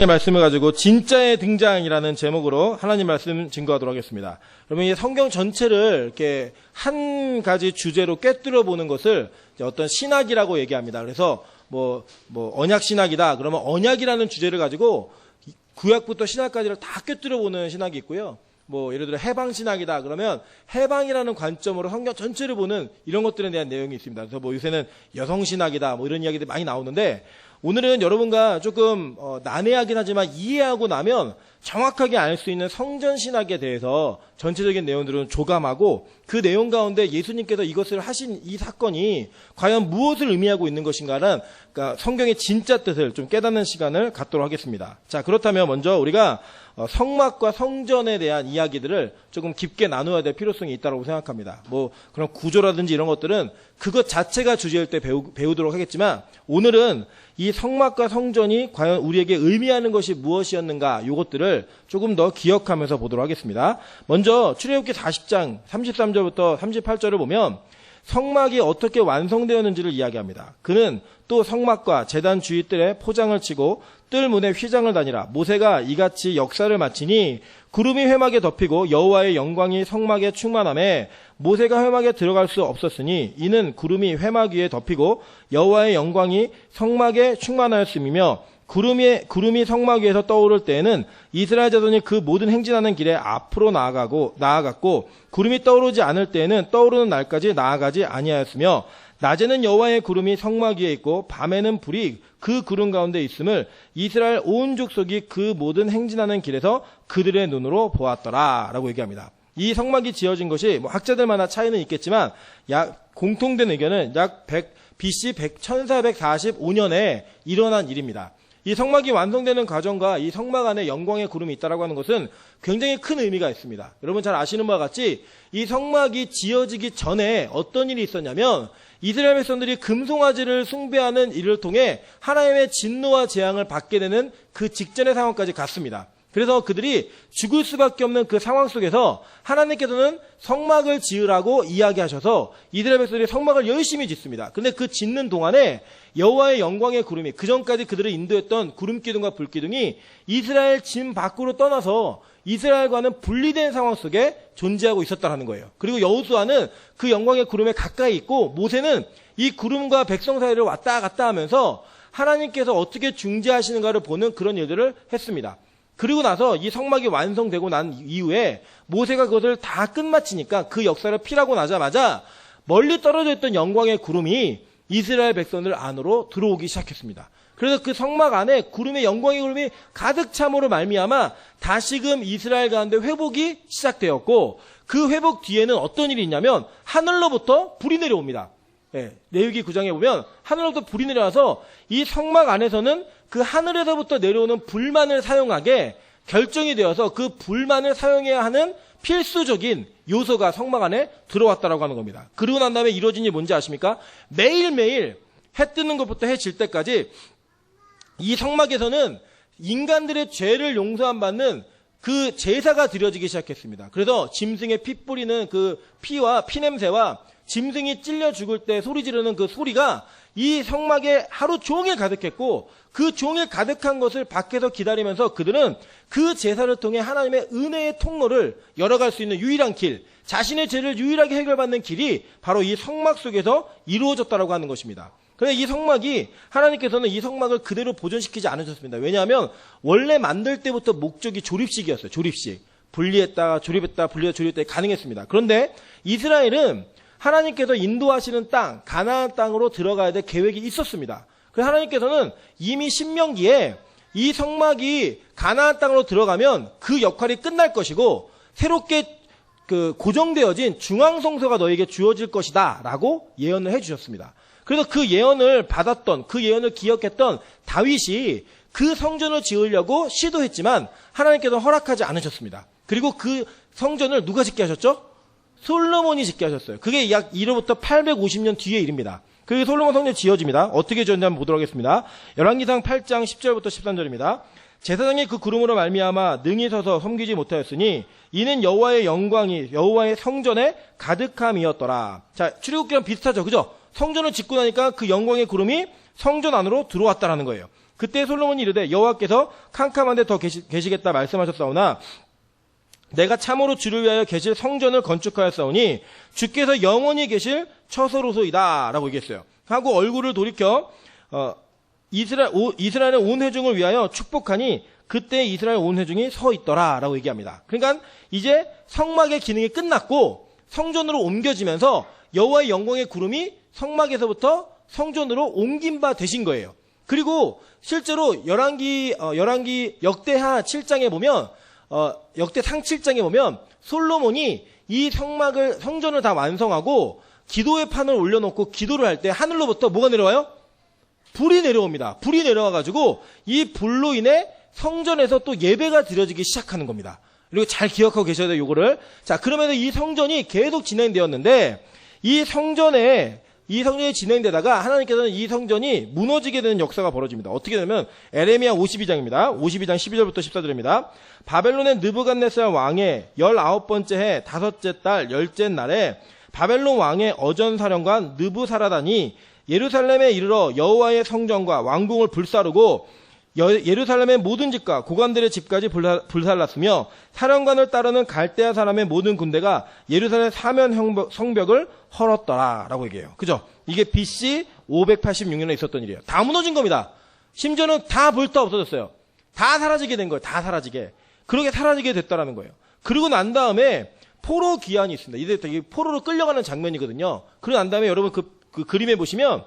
말씀을 가지고 진짜의 등장이라는 제목으로 하나님 말씀 증거하도록 하겠습니다. 여러분, 이 성경 전체를 이렇게 한 가지 주제로 꿰뚫어 보는 것을 어떤 신학이라고 얘기합니다. 그래서 언약 신학이다. 그러면 언약이라는 주제를 가지고 구약부터 신학까지를 다 꿰뚫어 보는 신학이 있고요. 예를 들어 해방 신학이다. 그러면 해방이라는 관점으로 성경 전체를 보는 이런 것들에 대한 내용이 있습니다. 그래서 요새는 여성 신학이다. 이런 이야기들이 많이 나오는데, 오늘은 여러분과 조금 난해하긴 하지만 이해하고 나면 정확하게 알 수 있는 성전신학에 대해서 전체적인 내용들은 조감하고, 그 내용 가운데 예수님께서 이것을 하신 이 사건이 과연 무엇을 의미하고 있는 것인가는, 그러니까 성경의 진짜 뜻을 좀 깨닫는 시간을 갖도록 하겠습니다. 자, 그렇다면 먼저 우리가 성막과 성전에 대한 이야기들을 조금 깊게 나누어야 될 필요성이 있다고 생각합니다. 그런 구조라든지 이런 것들은 그것 자체가 주제일 때 배우도록 하겠지만, 오늘은 이 성막과 성전이 과연 우리에게 의미하는 것이 무엇이었는가, 이것들을 조금 더 기억하면서 보도록 하겠습니다. 먼저 출애굽기 40장 33절부터 38절을 보면 성막이 어떻게 완성되었는지를 이야기합니다. 그는 또 성막과 제단 주위 뜰에 포장을 치고 뜰 문에 휘장을 다니라. 모세가 이같이 역사를 마치니 구름이 회막에 덮이고 여호와의 영광이 성막에 충만하매 모세가 회막에 들어갈 수 없었으니 이는 구름이 회막 위에 덮이고 여호와의 영광이 성막에 충만하였음이며, 구름이 성막 위에서 떠오를 때에는 이스라엘 자손이 그 모든 행진하는 길에 앞으로 나아갔고 구름이 떠오르지 않을 때에는 떠오르는 날까지 나아가지 아니하였으며, 낮에는 여호와의 구름이 성막 위에 있고 밤에는 불이 그 구름 가운데 있음을 이스라엘 온 족속이 그 모든 행진하는 길에서 그들의 눈으로 보았더라 라고 얘기합니다. 이 성막이 지어진 것이 학자들마다 차이는 있겠지만 공통된 의견은 약 BC 1445년에 일어난 일입니다. 이 성막이 완성되는 과정과 이 성막 안에 영광의 구름이 있다라고 하는 것은 굉장히 큰 의미가 있습니다. 여러분 잘 아시는 바와 같이 이 성막이 지어지기 전에 어떤 일이 있었냐면, 이스라엘 백성들이 금송아지를 숭배하는 일을 통해 하나님의 진노와 재앙을 받게 되는 그 직전의 상황까지 갔습니다. 그래서 그들이 죽을 수밖에 없는 그 상황 속에서 하나님께서는 성막을 지으라고 이야기하셔서 이스라엘 백성들이 성막을 열심히 짓습니다. 근데 그 짓는 동안에 여호와의 영광의 구름이, 그전까지 그들을 인도했던 구름기둥과 불기둥이 이스라엘 진 밖으로 떠나서 이스라엘과는 분리된 상황 속에 존재하고 있었다는 거예요. 그리고 여호수아는 그 영광의 구름에 가까이 있고, 모세는 이 구름과 백성 사이를 왔다 갔다 하면서 하나님께서 어떻게 중재하시는가를 보는 그런 일들을 했습니다. 그리고 나서 이 성막이 완성되고 난 이후에 모세가 그것을 다 끝마치니까 그 역사를 필하고 나자마자 멀리 떨어져 있던 영광의 구름이 이스라엘 백성들 안으로 들어오기 시작했습니다. 그래서 그 성막 안에 구름의 영광의 구름이 가득 참으로 말미암아 다시금 이스라엘 가운데 회복이 시작되었고, 그 회복 뒤에는 어떤 일이 있냐면 하늘로부터 불이 내려옵니다. 레위기 9장에 보면 하늘로부터 불이 내려와서 이 성막 안에서는 그 하늘에서부터 내려오는 불만을 사용하게 결정이 되어서 그 불만을 사용해야 하는 필수적인 요소가 성막 안에 들어왔다라고 하는 겁니다. 그러고 난 다음에 이루어진 일이 뭔지 아십니까? 매일매일 해 뜨는 것부터 해 질 때까지 이 성막에서는 인간들의 죄를 용서함 받는 그 제사가 드려지기 시작했습니다. 그래서 짐승의 피 뿌리는 그 피와 피냄새와 짐승이 찔려 죽을 때 소리 지르는 그 소리가 이 성막에 하루 종일 가득했고, 그 종일 가득한 것을 밖에서 기다리면서 그들은 그 제사를 통해 하나님의 은혜의 통로를 열어갈 수 있는 유일한 길, 자신의 죄를 유일하게 해결받는 길이 바로 이 성막 속에서 이루어졌다고 하는 것입니다. 그런데 이 성막이, 하나님께서는 이 성막을 그대로 보존시키지 않으셨습니다. 왜냐하면 원래 만들 때부터 목적이 조립식이었어요. 조립식. 분리했다가 조립했다, 분리했다, 조립했다 가능했습니다. 그런데 이스라엘은 하나님께서 인도하시는 땅, 가나안 땅으로 들어가야 될 계획이 있었습니다. 그래서 하나님께서는 이미 신명기에 이 성막이 가나안 땅으로 들어가면 그 역할이 끝날 것이고 새롭게 고정되어진 중앙성소가 너에게 주어질 것이다 라고 예언을 해주셨습니다. 그래서 그 예언을 받았던, 그 예언을 기억했던 다윗이 그 성전을 지으려고 시도했지만 하나님께서 허락하지 않으셨습니다. 그리고 그 성전을 누가 짓게 하셨죠? 솔로몬이 짓게 하셨어요. 그게 약 이로부터 850년 뒤의 일입니다. 그 솔로몬 성전이 지어집니다. 어떻게 지었는지 한번 보도록 하겠습니다. 열왕기상 8장 10절부터 13절입니다. 제사장이 그 구름으로 말미암아 능히 서서 섬기지 못하였으니 이는 여호와의 영광이 여호와의 성전에 가득함이었더라. 자, 출애굽기랑 비슷하죠, 그죠? 성전을 짓고 나니까 그 영광의 구름이 성전 안으로 들어왔다라는 거예요. 그때 솔로몬이 이르되 여호와께서 캄캄한데 더 계시겠다 말씀하셨사오나 내가 참으로 주를 위하여 계실 성전을 건축하였사오니 주께서 영원히 계실 처소로소이다 라고 얘기했어요. 하고 얼굴을 돌이켜 이스라엘의 온 회중을 위하여 축복하니 그때 이스라엘 온 회중이 서 있더라 라고 얘기합니다. 그러니까 이제 성막의 기능이 끝났고 성전으로 옮겨지면서 여호와의 영광의 구름이 성막에서부터 성전으로 옮긴 바 되신 거예요. 그리고 실제로 열왕기 역대하 7장에 보면 역대상 7장에 보면 솔로몬이 이 성전을 다 완성하고 기도의 판을 올려놓고 기도를 할 때 하늘로부터 뭐가 내려와요? 불이 내려옵니다. 불이 내려와가지고 이 불로 인해 성전에서 또 예배가 드려지기 시작하는 겁니다. 그리고 잘 기억하고 계셔야 돼요, 요거를. 자, 그러면서 이 성전이 계속 진행되었는데 이 성전이 진행되다가 하나님께서는 이 성전이 무너지게 되는 역사가 벌어집니다. 어떻게 되면 에레미야 52장입니다. 52장 12절부터 14절입니다. 바벨론의 느부갓네살 왕의 19번째 해 5째 달 10째 날에 바벨론 왕의 어전사령관 느부사라단이 예루살렘에 이르러 여호와의 성전과 왕궁을 불사르고 예루살렘의 모든 집과 고관들의 집까지 불살랐으며 사령관을 따르는 갈대아 사람의 모든 군대가 예루살렘 사면 성벽을 헐었더라 라고 얘기해요. 그죠? 이게 BC 586년에 있었던 일이에요. 다 무너진 겁니다. 심지어는 다 불타 없어졌어요. 다 사라지게 된 거예요. 다 사라지게. 그렇게 사라지게 됐다라는 거예요. 그리고 난 다음에 포로 귀환이 있습니다. 이제 되게 포로로 끌려가는 장면이거든요. 그리고 난 다음에 여러분 그 그림에 보시면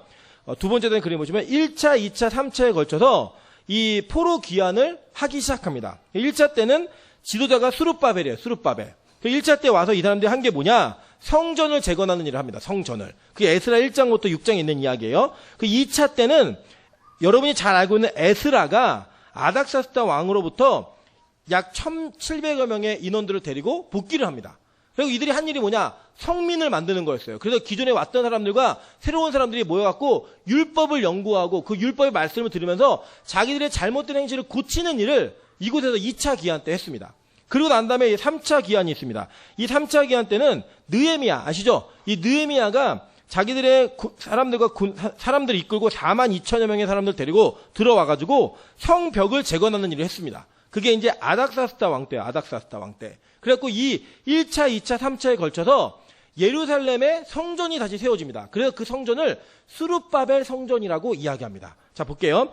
두 번째 된 그림에 보시면 1차, 2차, 3차에 걸쳐서 이 포로 귀환을 하기 시작합니다. 1차 때는 지도자가 수룹바벨이에요. 수룹바벨. 1차 때 와서 이 사람들이 한 게 뭐냐? 성전을 재건하는 일을 합니다. 성전을. 그게 에스라 1장부터 6장에 있는 이야기예요. 그 2차 때는 여러분이 잘 알고 있는 에스라가 아닥사스다 왕으로부터 약 1,700여 명의 인원들을 데리고 복귀를 합니다. 그리고 이들이 한 일이 뭐냐? 성민을 만드는 거였어요. 그래서 기존에 왔던 사람들과 새로운 사람들이 모여갖고 율법을 연구하고 그 율법의 말씀을 들으면서 자기들의 잘못된 행실을 고치는 일을 이곳에서 2차 기한 때 했습니다. 그리고 난 다음에 3차 기한이 있습니다. 이 3차 기한 때는 느헤미야 아시죠? 이 느헤미야가 자기들의 사람들 이끌고 4만 2천여 명의 사람들 데리고 들어와가지고 성벽을 재건하는 일을 했습니다. 그게 이제 아닥사스다 왕 때예요. 아닥사스다 왕 때. 그래갖고 이 1차, 2차, 3차에 걸쳐서 예루살렘의 성전이 다시 세워집니다. 그래서 그 성전을 수룹바벨 성전이라고 이야기합니다. 자, 볼게요.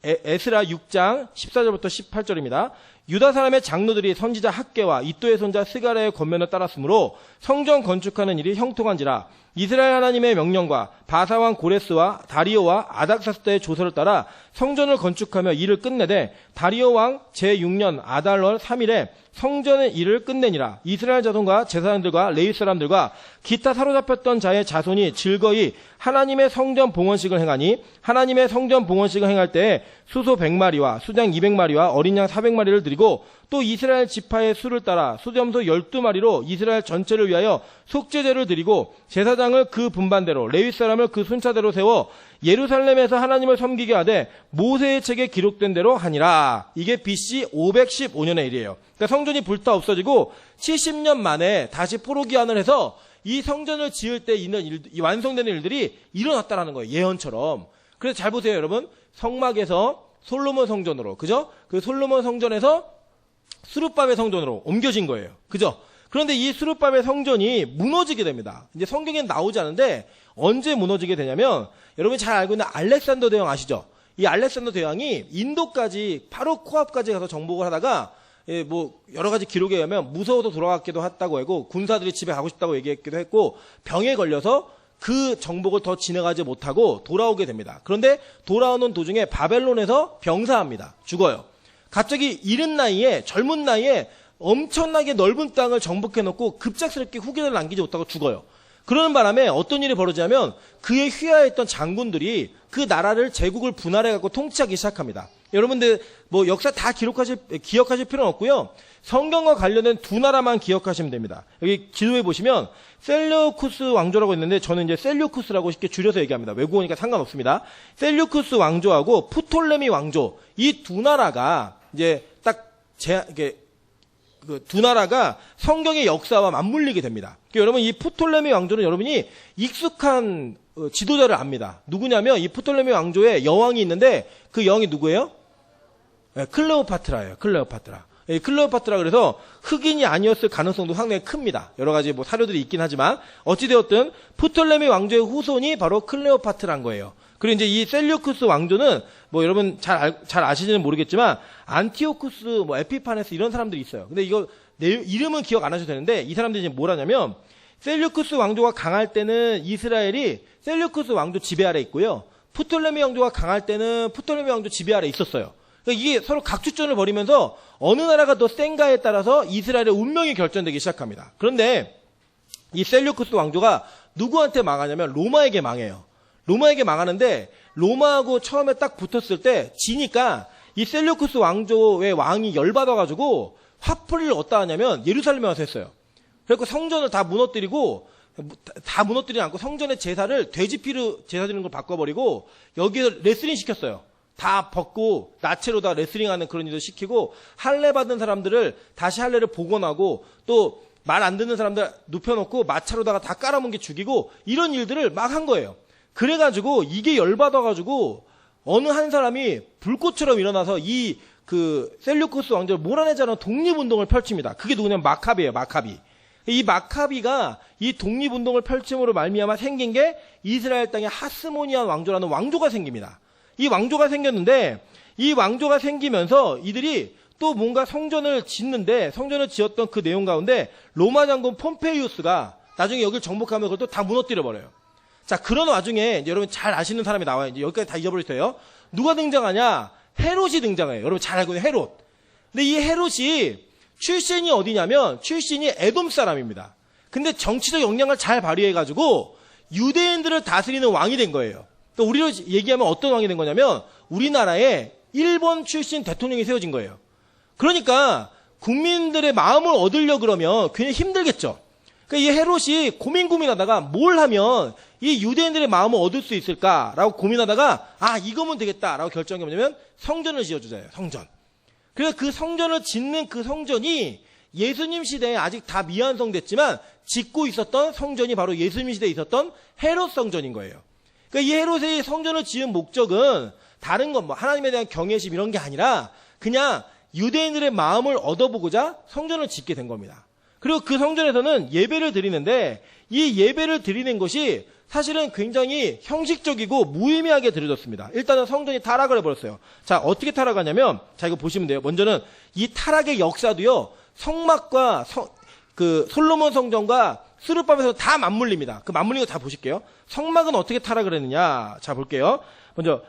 에스라 6장 14절부터 18절입니다. 유다 사람의 장로들이 선지자 학개와 이또의 손자 스가랴의 권면을 따랐으므로 성전 건축하는 일이 형통한지라 이스라엘 하나님의 명령과 바사왕 고레스와 다리오와 아닥사스다의 조서를 따라 성전을 건축하며 일을 끝내되 다리오 왕 제6년 아달월 3일에 성전의 일을 끝내니라. 이스라엘 자손과 제사장들과 레위 사람들과 기타 사로잡혔던 자의 자손이 즐거이 하나님의 성전 봉헌식을 행하니 하나님의 성전 봉헌식을 행할 때에 수소 100마리와 수장 200마리와 어린 양 400마리를 드리고 또 이스라엘 지파의 수를 따라 수염소 12마리로 이스라엘 전체를 위하여 속죄제를 드리고 제사장을 그 분반대로 레위 사람을 그 순차대로 세워 예루살렘에서 하나님을 섬기게 하되 모세의 책에 기록된 대로 하니라. 이게 BC 515년의 일이에요. 그러니까 성전이 불타 없어지고 70년 만에 다시 포로 귀환을 해서 이 성전을 지을 때 있는 이 완성되는 일들이 일어났다라는 거예요. 예언처럼. 그래서 잘 보세요, 여러분. 성막에서 솔로몬 성전으로, 그죠? 그 솔로몬 성전에서 수룹바벨 성전으로 옮겨진 거예요. 그죠? 그런데 이 수룹바벨 성전이 무너지게 됩니다. 이제 성경에는 나오지 않은데 언제 무너지게 되냐면 여러분이 잘 알고 있는 알렉산더 대왕 아시죠? 이 알렉산더 대왕이 인도까지 바로 코앞까지 가서 정복을 하다가 뭐 여러 가지 기록에 의하면 무서워서 돌아갔기도 했다고 하고 군사들이 집에 가고 싶다고 얘기했기도 했고 병에 걸려서 그 정복을 더 진행하지 못하고 돌아오게 됩니다. 그런데 돌아오는 도중에 바벨론에서 병사합니다. 죽어요. 갑자기 이른 나이에 젊은 나이에 엄청나게 넓은 땅을 정복해놓고 급작스럽게 후계자를 남기지 못하고 죽어요. 그러는 바람에 어떤 일이 벌어지냐면 그의 휘하했던 장군들이 그 나라를 제국을 분할해갖고 통치하기 시작합니다. 여러분들 뭐 역사 다 기억하실 필요는 없고요. 성경과 관련된 두 나라만 기억하시면 됩니다. 여기 지도에 보시면 셀류쿠스 왕조라고 있는데 저는 이제 셀류쿠스라고 쉽게 줄여서 얘기합니다. 외국어니까 상관없습니다. 셀류쿠스 왕조하고 프톨레미 왕조 이 두 나라가 이제 딱 그 두 나라가 성경의 역사와 맞물리게 됩니다. 그러니까 여러분 이 프톨레미 왕조는 여러분이 익숙한 지도자를 압니다. 누구냐면 이 프톨레미 왕조의 여왕이 있는데 그 여왕이 누구예요? 네, 클레오파트라예요. 클레오파트라. 클레오파트라 그래서 흑인이 아니었을 가능성도 상당히 큽니다. 여러 가지 뭐 사료들이 있긴 하지만 어찌되었든 프톨레미 왕조의 후손이 바로 클레오파트라인 거예요. 그리고 이제 이 셀류쿠스 왕조는 뭐 여러분 잘 아시지는 모르겠지만 안티오쿠스, 뭐 에피파네스 이런 사람들이 있어요. 근데 이거 이름은 기억 안 하셔도 되는데 이 사람들이 이제 뭐라냐면 셀류쿠스 왕조가 강할 때는 이스라엘이 셀류쿠스 왕조 지배 아래 있고요. 프톨레미 왕조가 강할 때는 프톨레미 왕조 지배 아래 있었어요. 그러니까 이게 서로 각주전을 벌이면서 어느 나라가 더 센가에 따라서 이스라엘의 운명이 결정되기 시작합니다. 그런데 이 셀류쿠스 왕조가 누구한테 망하냐면 로마에게 망해요. 로마에게 망하는데 로마하고 처음에 딱 붙었을 때 지니까 이 셀류쿠스 왕조의 왕이 열받아가지고 화풀이를 어디다 하냐면 예루살렘에 와서 했어요. 그래서 성전을 다 무너뜨리지 않고 성전의 제사를 돼지피로 제사 드리는 걸 바꿔버리고 여기에 레슬링 시켰어요. 다 벗고 나체로다 레슬링하는 그런 일을 시키고 할례 받은 사람들을 다시 할례를 복원하고 또 말 안 듣는 사람들 눕혀놓고 마차로다가 다 깔아뭉개 죽이고 이런 일들을 막 한 거예요. 그래가지고 이게 열받아가지고 어느 한 사람이 불꽃처럼 일어나서 이 그 셀류쿠스 왕조를 몰아내자는 독립운동을 펼칩니다. 그게 누구냐면 마카비예요. 마카비. 이 마카비가 이 독립운동을 펼침으로 말미암아 생긴 게 이스라엘 땅에 하스모니안 왕조라는 왕조가 생깁니다. 이 왕조가 생겼는데 이 왕조가 생기면서 이들이 또 뭔가 성전을 짓는데 성전을 지었던 그 내용 가운데 로마 장군 폼페이우스가 나중에 여기를 정복하면 그걸 또 다 무너뜨려 버려요. 자, 그런 와중에 여러분 잘 아시는 사람이 나와요. 이제 여기까지 다 잊어버리세요. 누가 등장하냐? 헤롯이 등장해요. 여러분 잘 알고 있는 헤롯. 근데 이 헤롯이 출신이 어디냐면 출신이 에돔 사람입니다. 근데 정치적 역량을 잘 발휘해가지고 유대인들을 다스리는 왕이 된 거예요. 그러니까 우리로 얘기하면 어떤 왕이 된 거냐면 우리나라에 일본 출신 대통령이 세워진 거예요. 그러니까 국민들의 마음을 얻으려 그러면 굉장히 힘들겠죠. 그러니까 이 헤롯이 고민하다가 뭘 하면 이 유대인들의 마음을 얻을 수 있을까라고 고민하다가 이거면 되겠다라고 결정한 게 뭐냐면 성전을 지어주자예요. 성전. 그래서 그 성전을 짓는 그 성전이 예수님 시대에 아직 다 미완성됐지만 짓고 있었던 성전이 바로 예수님 시대에 있었던 헤롯 성전인 거예요. 그러니까 이 헤롯의 성전을 지은 목적은 다른 건 뭐 하나님에 대한 경외심 이런 게 아니라 그냥 유대인들의 마음을 얻어보고자 성전을 짓게 된 겁니다. 그리고 그 성전에서는 예배를 드리는데 이 예배를 드리는 것이 사실은 굉장히 형식적이고 무의미하게 드려졌습니다. 일단은 성전이 타락을 해버렸어요. 자, 어떻게 타락하냐면, 자, 이거 보시면 돼요. 먼저는 이 타락의 역사도요, 성막과 그 솔로몬 성전과 스룹밤에서 다 맞물립니다. 그 맞물린 거 다 보실게요. 성막은 어떻게 타락을 했느냐? 자, 볼게요. 먼저,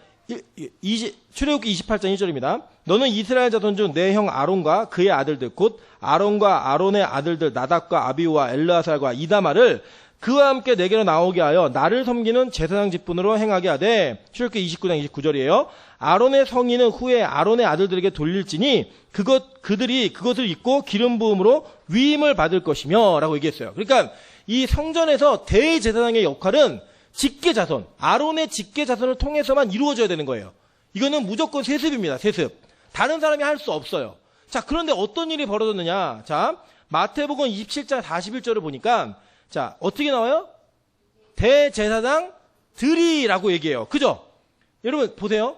출애굽기 28장 1절입니다. 너는 이스라엘 자손 중 내 형 아론과 그의 아들들 곧 아론과 아론의 아들들 나답과 아비우와 엘르아살과 이다마를 그와 함께 내게로 나오게 하여 나를 섬기는 제사장 직분으로 행하게 하되 출애굽기 29장 29절이에요. 아론의 성인은 후에 아론의 아들들에게 돌릴지니 그들이 그것을 입고 기름 부음으로 위임을 받을 것이며 라고 얘기했어요. 그러니까 이 성전에서 대제사장의 역할은 직계자손, 아론의 직계자손을 통해서만 이루어져야 되는 거예요. 이거는 무조건 세습입니다. 세습. 다른 사람이 할 수 없어요. 자, 그런데 어떤 일이 벌어졌느냐? 자, 마태복음 27장 41절을 보니까 자, 어떻게 나와요? 대제사장들이라고 얘기해요. 그죠? 여러분 보세요.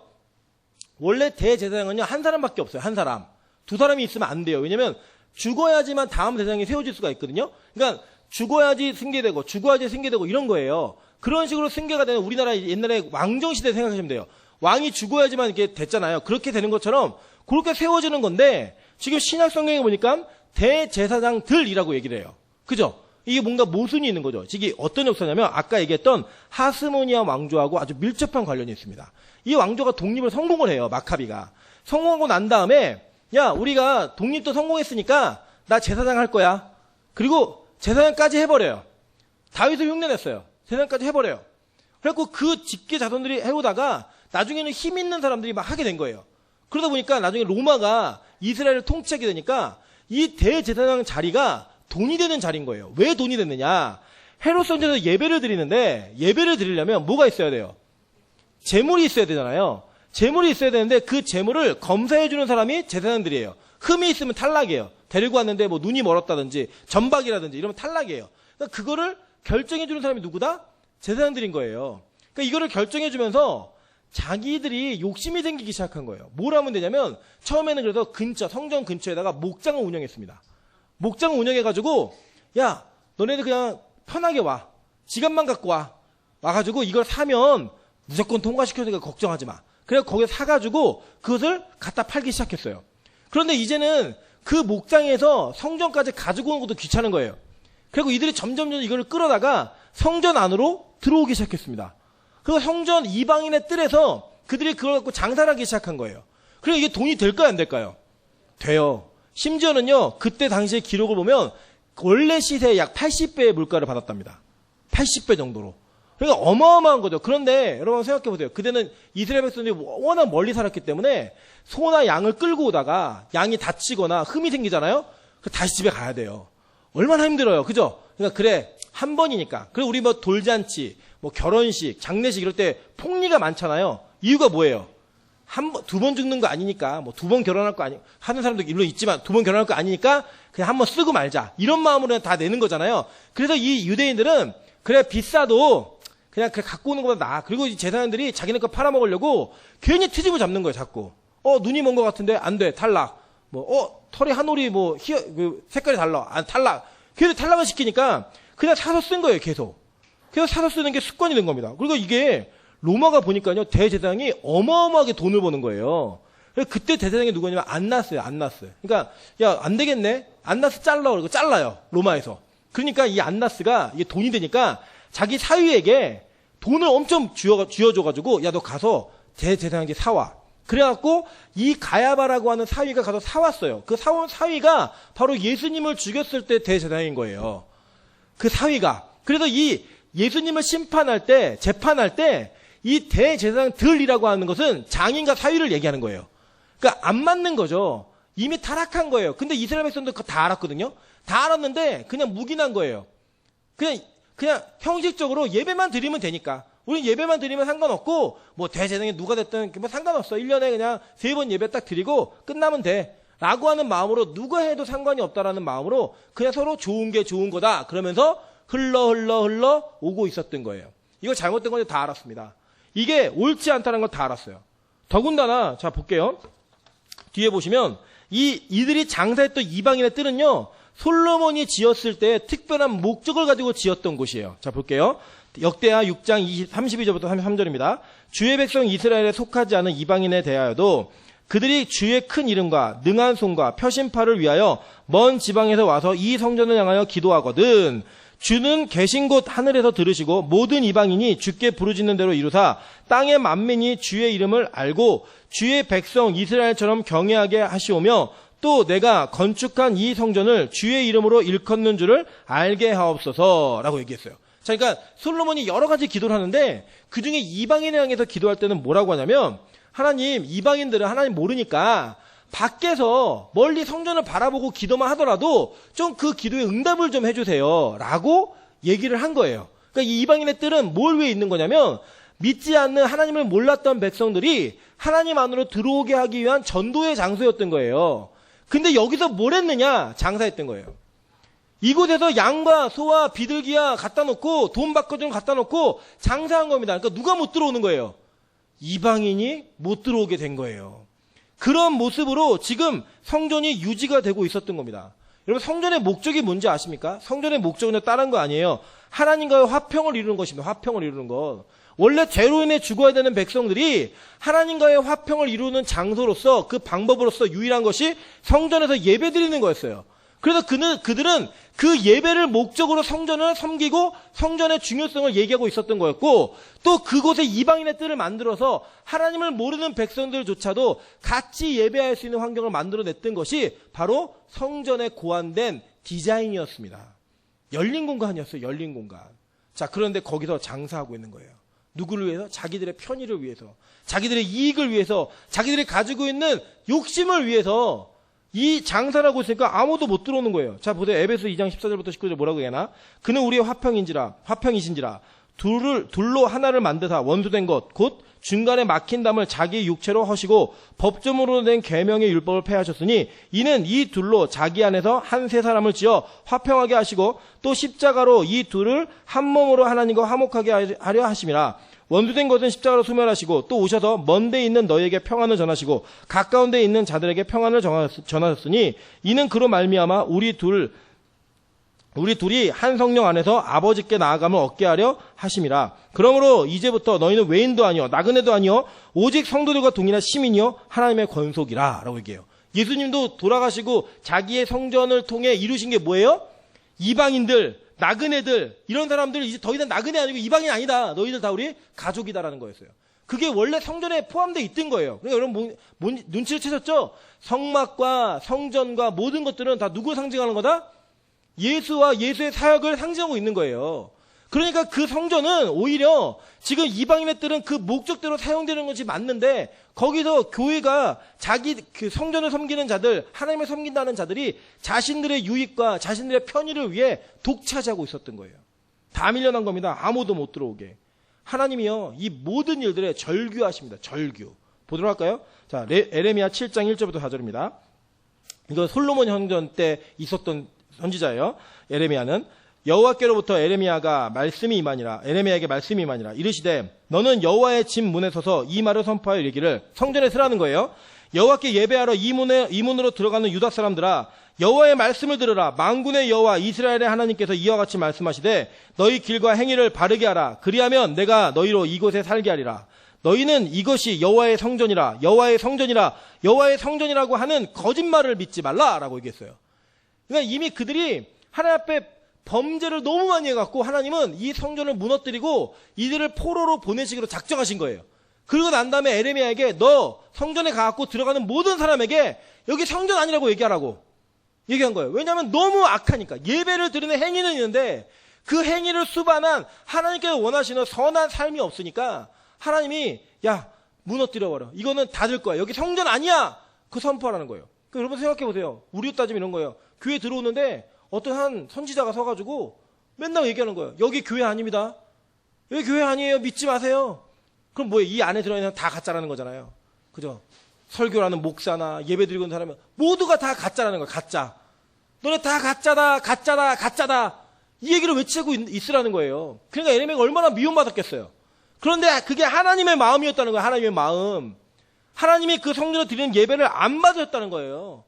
원래 대제사장은요, 한 사람밖에 없어요. 한 사람. 두 사람이 있으면 안 돼요. 왜냐면 죽어야지만 다음 대장이 세워질 수가 있거든요. 그러니까 죽어야지 승계되고 죽어야지 승계되고 이런 거예요. 그런 식으로 승계가 되는 우리나라 옛날에 왕정시대 생각하시면 돼요. 왕이 죽어야지만 이렇게 됐잖아요. 그렇게 되는 것처럼 그렇게 세워지는 건데 지금 신약 성경에 보니까 대제사장들이라고 얘기를 해요. 그죠? 이게 뭔가 모순이 있는 거죠. 이게 어떤 역사냐면 아까 얘기했던 하스모니아 왕조하고 아주 밀접한 관련이 있습니다. 이 왕조가 독립을 성공을 해요. 마카비가. 성공하고 난 다음에 야, 우리가 독립도 성공했으니까 나 제사장 할 거야. 그리고 제사장까지 해버려요. 다윗을 흉내냈어요. 제사장까지 해버려요. 그래갖고 그 직계 자손들이 해오다가 나중에는 힘 있는 사람들이 막 하게 된 거예요. 그러다 보니까 나중에 로마가 이스라엘을 통치하게 되니까 이 대제사장 자리가 돈이 되는 자리인 거예요. 왜 돈이 됐느냐? 헤롯 성전에서 예배를 드리는데 예배를 드리려면 뭐가 있어야 돼요? 재물이 있어야 되잖아요. 재물이 있어야 되는데 그 재물을 검사해 주는 사람이 제사장들이에요. 흠이 있으면 탈락이에요. 데리고 왔는데 뭐 눈이 멀었다든지 전박이라든지 이러면 탈락이에요. 그러니까 그거를 결정해주는 사람이 누구다? 제사장들인 거예요. 그러니까 이거를 결정해주면서 자기들이 욕심이 생기기 시작한 거예요. 뭘 하면 되냐면 처음에는 그래서 성전 근처에다가 목장을 운영했습니다. 목장을 운영해가지고 야 너네들 그냥 편하게 와. 지갑만 갖고 와. 와가지고 이걸 사면 무조건 통과시켜주니까 걱정하지 마. 그래서 거기에 사가지고 그것을 갖다 팔기 시작했어요. 그런데 이제는 그 목장에서 성전까지 가지고 오는 것도 귀찮은 거예요. 그리고 이들이 점점 이걸 끌어다가 성전 안으로 들어오기 시작했습니다. 그리고 성전 이방인의 뜰에서 그들이 그걸 갖고 장사를 하기 시작한 거예요. 그리고 이게 돈이 될까요, 안 될까요? 돼요. 심지어는요, 그때 당시의 기록을 보면 원래 시세의 약 80배의 물가를 받았답니다. 80배 정도로. 그러니까 어마어마한 거죠. 그런데 여러분 생각해 보세요. 그때는 이스라엘 백성들이 워낙 멀리 살았기 때문에 소나 양을 끌고 오다가 양이 다치거나 흠이 생기잖아요. 다시 집에 가야 돼요. 얼마나 힘들어요. 그죠? 그러니까 그래 한 번이니까. 그리고 우리 뭐 돌잔치, 뭐 결혼식, 장례식 이럴 때 폭리가 많잖아요. 이유가 뭐예요? 두 번 죽는 거 아니니까, 뭐 두 번 결혼할 거 하는 사람도 물론 있지만 두 번 결혼할 거 아니니까 그냥 한 번 쓰고 말자. 이런 마음으로 다 내는 거잖아요. 그래서 이 유대인들은 그래 비싸도 그냥 갖고 오는 것보다 나아. 그리고 이 제사장들이 자기네 거 팔아먹으려고 괜히 트집을 잡는 거예요, 자꾸. 눈이 먼 것 같은데 안 돼, 탈락. 털이 한 올이 색깔이 달라. 안 탈락. 그래서 탈락을 시키니까 그냥 사서 쓴 거예요, 계속. 그래서 사서 쓰는 게 습관이 된 겁니다. 그리고 이게 로마가 보니까요, 대제사장이 어마어마하게 돈을 버는 거예요. 그래서 그때 대제사장이 누구냐면 안나스예요. 그러니까 야, 안 되겠네. 안나스 잘라. 그러고 잘라요. 로마에서. 그러니까 이 안나스가 이게 돈이 되니까 자기 사위에게 돈을 엄청 쥐어줘가지고 야, 너 가서 대제사장한테 사와. 그래갖고 이 가야바라고 하는 사위가 가서 사왔어요. 그 사온 사위가 바로 예수님을 죽였을 때 대제사장인 거예요. 그 사위가. 그래서 이 예수님을 재판할 때 이 대제사장들이라고 하는 것은 장인과 사위를 얘기하는 거예요. 그러니까 안 맞는 거죠. 이미 타락한 거예요. 근데 이스라엘 백성도 그거 다 알았거든요. 다 알았는데 그냥 묵인한 거예요. 그냥 형식적으로 예배만 드리면 되니까. 우리 예배만 드리면 상관없고 뭐 대제사장이 누가 됐든 뭐 상관없어. 1년에 그냥 3번 예배 딱 드리고 끝나면 돼. 라고 하는 마음으로 누가 해도 상관이 없다라는 마음으로 그냥 서로 좋은 게 좋은 거다. 그러면서 흘러 오고 있었던 거예요. 이거 잘못된 건지 다 알았습니다. 이게 옳지 않다는 걸 다 알았어요. 더군다나 자 볼게요. 뒤에 보시면 이들이 장사했던 이방인의 뜰은요. 솔로몬이 지었을 때 특별한 목적을 가지고 지었던 곳이에요. 자 볼게요. 역대하 6장 32절부터 33절입니다. 주의 백성 이스라엘에 속하지 않은 이방인에 대하여도 그들이 주의 큰 이름과 능한 손과 표심팔을 위하여 먼 지방에서 와서 이 성전을 향하여 기도하거든 주는 계신 곳 하늘에서 들으시고 모든 이방인이 주께 부르짖는 대로 이루사 땅의 만민이 주의 이름을 알고 주의 백성 이스라엘처럼 경외하게 하시오며 또 내가 건축한 이 성전을 주의 이름으로 일컫는 줄을 알게 하옵소서라고 얘기했어요. 자, 그러니까 솔로몬이 여러 가지 기도를 하는데 그중에 이방인을 향해서 기도할 때는 뭐라고 하냐면 하나님, 이방인들은 하나님 모르니까 밖에서 멀리 성전을 바라보고 기도만 하더라도 좀 그 기도에 응답을 좀 해주세요. 라고 얘기를 한 거예요. 그러니까 이 이방인의 뜰은 뭘 위해 있는 거냐면 믿지 않는 하나님을 몰랐던 백성들이 하나님 안으로 들어오게 하기 위한 전도의 장소였던 거예요. 근데 여기서 뭘 했느냐? 장사했던 거예요. 이곳에서 양과 소와 비둘기야 갖다 놓고 돈 바꿔주는 거 갖다 놓고 장사한 겁니다. 그러니까 누가 못 들어오는 거예요? 이방인이 못 들어오게 된 거예요. 그런 모습으로 지금 성전이 유지가 되고 있었던 겁니다. 여러분 성전의 목적이 뭔지 아십니까? 성전의 목적은 다른 거 아니에요. 하나님과의 화평을 이루는 것입니다. 화평을 이루는 것. 원래 죄로 인해 죽어야 되는 백성들이 하나님과의 화평을 이루는 장소로서 그 방법으로서 유일한 것이 성전에서 예배 드리는 거였어요. 그래서 그들은 그 예배를 목적으로 성전을 섬기고 성전의 중요성을 얘기하고 있었던 거였고 또 그곳에 이방인의 뜰을 만들어서 하나님을 모르는 백성들조차도 같이 예배할 수 있는 환경을 만들어냈던 것이 바로 성전에 고안된 디자인이었습니다. 열린 공간이었어요. 열린 공간. 자, 그런데 거기서 장사하고 있는 거예요. 누구를 위해서? 자기들의 편의를 위해서, 자기들의 이익을 위해서, 자기들이 가지고 있는 욕심을 위해서 이 장사를 하고 있으니까 아무도 못 들어오는 거예요. 자, 보세요. 에베소 2장 14절부터 19절 뭐라고 해나? 그는 우리의 화평이신지라 둘로 하나를 만드사 원수된 것 곧 중간에 막힌 담을 자기 육체로 허시고 법조문으로 된 계명의 율법을 폐하셨으니 이는 이 둘로 자기 안에서 한 세 사람을 지어 화평하게 하시고 또 십자가로 이 둘을 한 몸으로 하나님과 화목하게 하려 하심이라. 원수된 것은 십자가로 소멸하시고 또 오셔서 먼 데 있는 너희에게 평안을 전하시고 가까운 데 있는 자들에게 평안을 전하셨으니 이는 그로 말미암아 우리 둘이 한 성령 안에서 아버지께 나아감을 얻게 하려 하심이라. 그러므로 이제부터 너희는 외인도 아니요 나그네도 아니요 오직 성도들과 동일한 시민이요 하나님의 권속이라 라고 얘기해요. 예수님도 돌아가시고 자기의 성전을 통해 이루신 게 뭐예요? 이방인들, 나그네들, 이런 사람들 이제 더 이상 나그네 아니고 이방인 아니다. 너희들 다 우리 가족이다라는 거였어요. 그게 원래 성전에 포함되어 있던 거예요. 그러니까 여러분 눈치를 채셨죠? 성막과 성전과 모든 것들은 다 누구 상징하는 거다? 예수와 예수의 사역을 상징하고 있는 거예요. 그러니까 그 성전은 오히려 지금 이방인의 뜰은 그 목적대로 사용되는 것이 맞는데 거기서 교회가 자기 그 성전을 섬기는 자들, 하나님을 섬긴다는 자들이 자신들의 유익과 자신들의 편의를 위해 독차지하고 있었던 거예요. 다 밀려난 겁니다. 아무도 못 들어오게. 하나님이요, 이 모든 일들에 절규하십니다. 절규. 보도록 할까요? 자, 에레미야 7장 1절부터 4절입니다. 이거 솔로몬 형전 때 있었던 선지자예요. 에레미야는 여호와께로부터 에레미야에게 말씀이 임하니라. 이르시되 너는 여호와의 집 문에 서서 이 말을 선포하여 이르기를. 성전에 서라는 거예요. 여호와께 예배하러 이 문으로 들어가는 유다 사람들아, 여호와의 말씀을 들으라. 만군의 여호와 이스라엘의 하나님께서 이와 같이 말씀하시되 너희 길과 행위를 바르게 하라. 그리하면 내가 너희로 이곳에 살게 하리라. 너희는 이것이 여호와의 성전이라, 여호와의 성전이라, 여호와의 성전이라고 하는 거짓말을 믿지 말라라고 얘기했어요. 그러니까 이미 그들이 하나님 앞에 범죄를 너무 많이 해갖고 하나님은 이 성전을 무너뜨리고 이들을 포로로 보내시기로 작정하신 거예요. 그리고 난 다음에 에레미야에게 너 성전에 가갖고 들어가는 모든 사람에게 여기 성전 아니라고 얘기하라고 얘기한 거예요. 왜냐하면 너무 악하니까. 예배를 드리는 행위는 있는데 그 행위를 수반한 하나님께서 원하시는 선한 삶이 없으니까 하나님이 야 무너뜨려버려. 이거는 닫을 거야. 여기 성전 아니야. 그 선포하라는 거예요. 그러니까 여러분 생각해 보세요. 우리로 따지면 이런 거예요. 교회 들어오는데 어떤 한 선지자가 서가지고 맨날 얘기하는 거예요. 여기 교회 아닙니다. 여기 교회 아니에요. 믿지 마세요. 그럼 뭐예요? 이 안에 들어있는 다 가짜라는 거잖아요. 그죠? 설교라는 목사나 예배 드리고 있는 사람은 모두가 다 가짜라는 거예요. 가짜. 너네 다 가짜다. 가짜다. 가짜다. 이 얘기를 외치고 있으라는 거예요. 그러니까 에레미야가 얼마나 미움받았겠어요. 그런데 그게 하나님의 마음이었다는 거예요. 하나님의 마음. 하나님이 그 성전에 드리는 예배를 안 받으셨다는 거예요.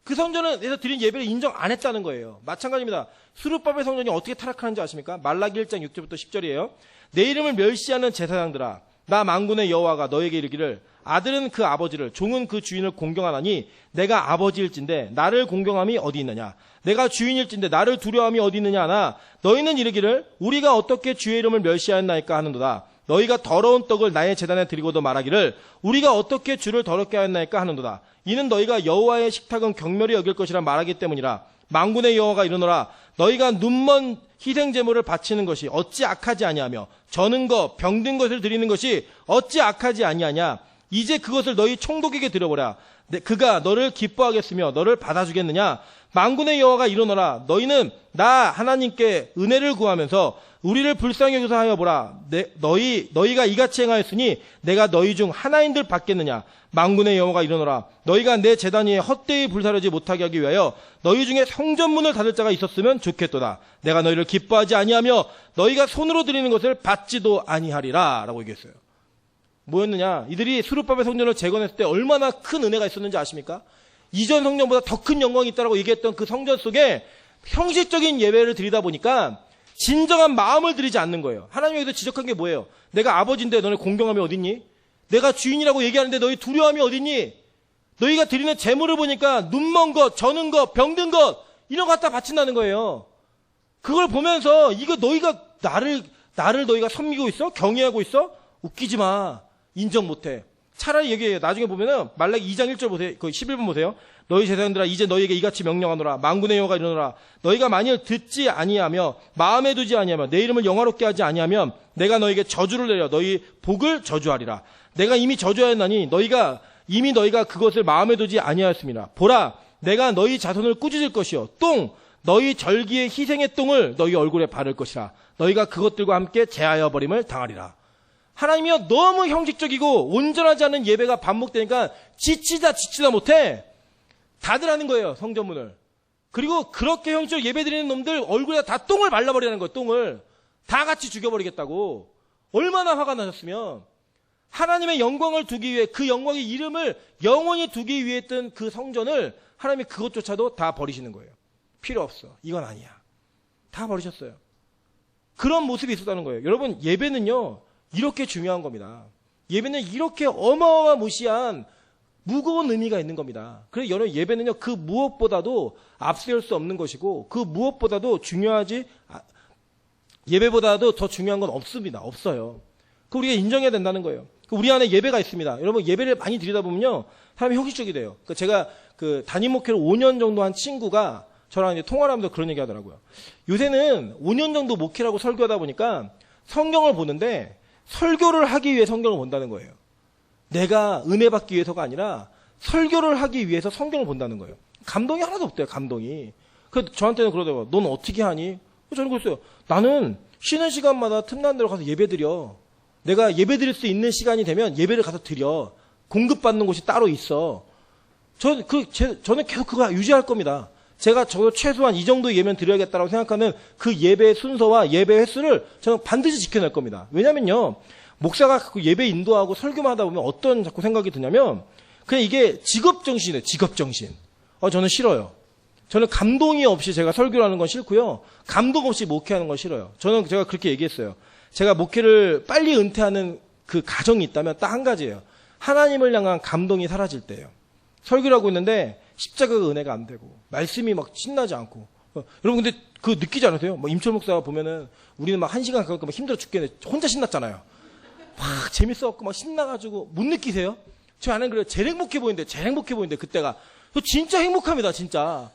그 성전에서 드린 예배를 인정 안 했다는 거예요. 마찬가지입니다. 수르바벨 성전이 어떻게 타락하는지 아십니까? 말라기 1장 6절부터 10절이에요. 내 이름을 멸시하는 제사장들아, 나 만군의 여호와가 너에게 이르기를 아들은 그 아버지를, 종은 그 주인을 공경하나니 내가 아버지일진데 나를 공경함이 어디 있느냐? 내가 주인일진데 나를 두려움이 어디 있느냐 하나 너희는 이르기를 우리가 어떻게 주의 이름을 멸시하였나이까 하는도다. 너희가 더러운 떡을 나의 제단에 드리고도 말하기를 우리가 어떻게 주를 더럽게 하였나이까 하는도다. 이는 너희가 여호와의 식탁은 경멸히 여길 것이라 말하기 때문이라. 만군의 여호와가 이르노라. 너희가 눈먼 희생 제물을 바치는 것이 어찌 악하지 아니하며 저는 것 병든 것을 드리는 것이 어찌 악하지 아니하냐. 이제 그것을 너희 총독에게 드려보라. 그가 너를 기뻐하겠으며 너를 받아주겠느냐. 만군의 여호와가 이르노라. 너희는 나 하나님께 은혜를 구하면서 우리를 불쌍히 여기서 하여 보라. 너희가 이같이 행하였으니 내가 너희 중 하나인들 받겠느냐. 만군의 여호와가 이르노라. 너희가 내 제단 위에 헛되이 불사르지 못하게 하기 위하여 너희 중에 성전문을 닫을 자가 있었으면 좋겠도다. 내가 너희를 기뻐하지 아니하며 너희가 손으로 드리는 것을 받지도 아니하리라 라고 얘기했어요. 뭐였느냐. 이들이 수르바벨 성전을 재건했을 때 얼마나 큰 은혜가 있었는지 아십니까? 이전 성전보다 더 큰 영광이 있다고 얘기했던 그 성전 속에 형식적인 예배를 드리다 보니까 진정한 마음을 드리지 않는 거예요. 하나님이 여기서 지적한 게 뭐예요? 내가 아버지인데 너네 공경함이 어딨니? 내가 주인이라고 얘기하는데 너희 두려움이 어딨니? 너희가 드리는 재물을 보니까 눈먼 것, 저는 것, 병든 것 이런 거 갖다 바친다는 거예요. 그걸 보면서 이거 너희가 나를 너희가 섬기고 있어? 경외하고 있어? 웃기지 마. 인정 못해. 차라리 얘기해요. 나중에 보면은 말라기 2장 1절 보세요. 거기 11번 보세요. 너희 제사장들아 이제 너희에게 이같이 명령하노라. 만군의 여호와가 이르노라. 너희가 만일 듣지 아니하며 마음에 두지 아니하며 내 이름을 영화롭게 하지 아니하면 내가 너희에게 저주를 내려 너희 복을 저주하리라. 내가 이미 저주하였나니 너희가 그것을 마음에 두지 아니하였습니다. 보라, 내가 너희 자손을 꾸짖을 것이요 너희 절기의 희생의 똥을 너희 얼굴에 바를 것이라. 너희가 그것들과 함께 제하여 버림을 당하리라. 하나님이요 너무 형식적이고 온전하지 않은 예배가 반복되니까 지치다 못해 다들 하는 거예요. 성전문을. 그리고 그렇게 형식적으로 예배 드리는 놈들 얼굴에 다 똥을 발라버리는 거예요. 똥을. 다 같이 죽여버리겠다고. 얼마나 화가 나셨으면. 하나님의 영광을 두기 위해 그 영광의 이름을 영원히 두기 위해 했던 그 성전을 하나님이 그것조차도 다 버리시는 거예요. 필요 없어. 이건 아니야. 다 버리셨어요. 그런 모습이 있었다는 거예요. 여러분, 예배는요 이렇게 중요한 겁니다. 예배는 이렇게 어마어마무시한 무거운 의미가 있는 겁니다. 그래서 여러분, 예배는요 그 무엇보다도 앞세울 수 없는 것이고, 그 무엇보다도 예배보다도 더 중요한 건 없습니다. 없어요. 그 우리가 인정해야 된다는 거예요. 우리 안에 예배가 있습니다. 여러분, 예배를 많이 드리다 보면요 사람이 형식적이 돼요. 제가 담임 목회를 5년 정도 한 친구가 저랑 이제 통화를 하면서 그런 얘기 하더라고요. 요새는 5년 정도 목회라고 설교하다 보니까 성경을 보는데 설교를 하기 위해 성경을 본다는 거예요. 내가 은혜 받기 위해서가 아니라 설교를 하기 위해서 성경을 본다는 거예요. 감동이 하나도 없대요. 감동이. 그래서 저한테는 그러더라고요. 넌 어떻게 하니? 저는 그랬어요. 나는 쉬는 시간마다 틈난 대로 가서 예배 드려. 내가 예배 드릴 수 있는 시간이 되면 예배를 가서 드려. 공급받는 곳이 따로 있어. 저는 계속 그거 유지할 겁니다. 저도 최소한 이 정도 예배는 드려야겠다라고 생각하는 그 예배 순서와 예배 횟수를 저는 반드시 지켜낼 겁니다. 왜냐면요, 목사가 예배 인도하고 설교만 하다 보면 어떤 자꾸 생각이 드냐면, 그냥 이게 직업정신이에요. 직업정신. 저는 싫어요. 저는 감동이 없이 제가 설교를 하는 건 싫고요. 감동 없이 목회하는 건 싫어요. 제가 그렇게 얘기했어요. 제가 목회를 빨리 은퇴하는 그 가정이 있다면 딱 한 가지예요. 하나님을 향한 감동이 사라질 때예요. 설교를 하고 있는데 십자가가 은혜가 안 되고 말씀이 막 신나지 않고. 여러분 근데 그거 느끼지 않으세요? 임철 목사가 보면은 우리는 막 1시간 가까이 막 힘들어 죽겠네. 혼자 신났잖아요. 막 재밌어갖고 막 신나가지고 못 느끼세요? 저 안에는 그래요. 제일 행복해 보이는데 그때가. 저 진짜 행복합니다. 진짜.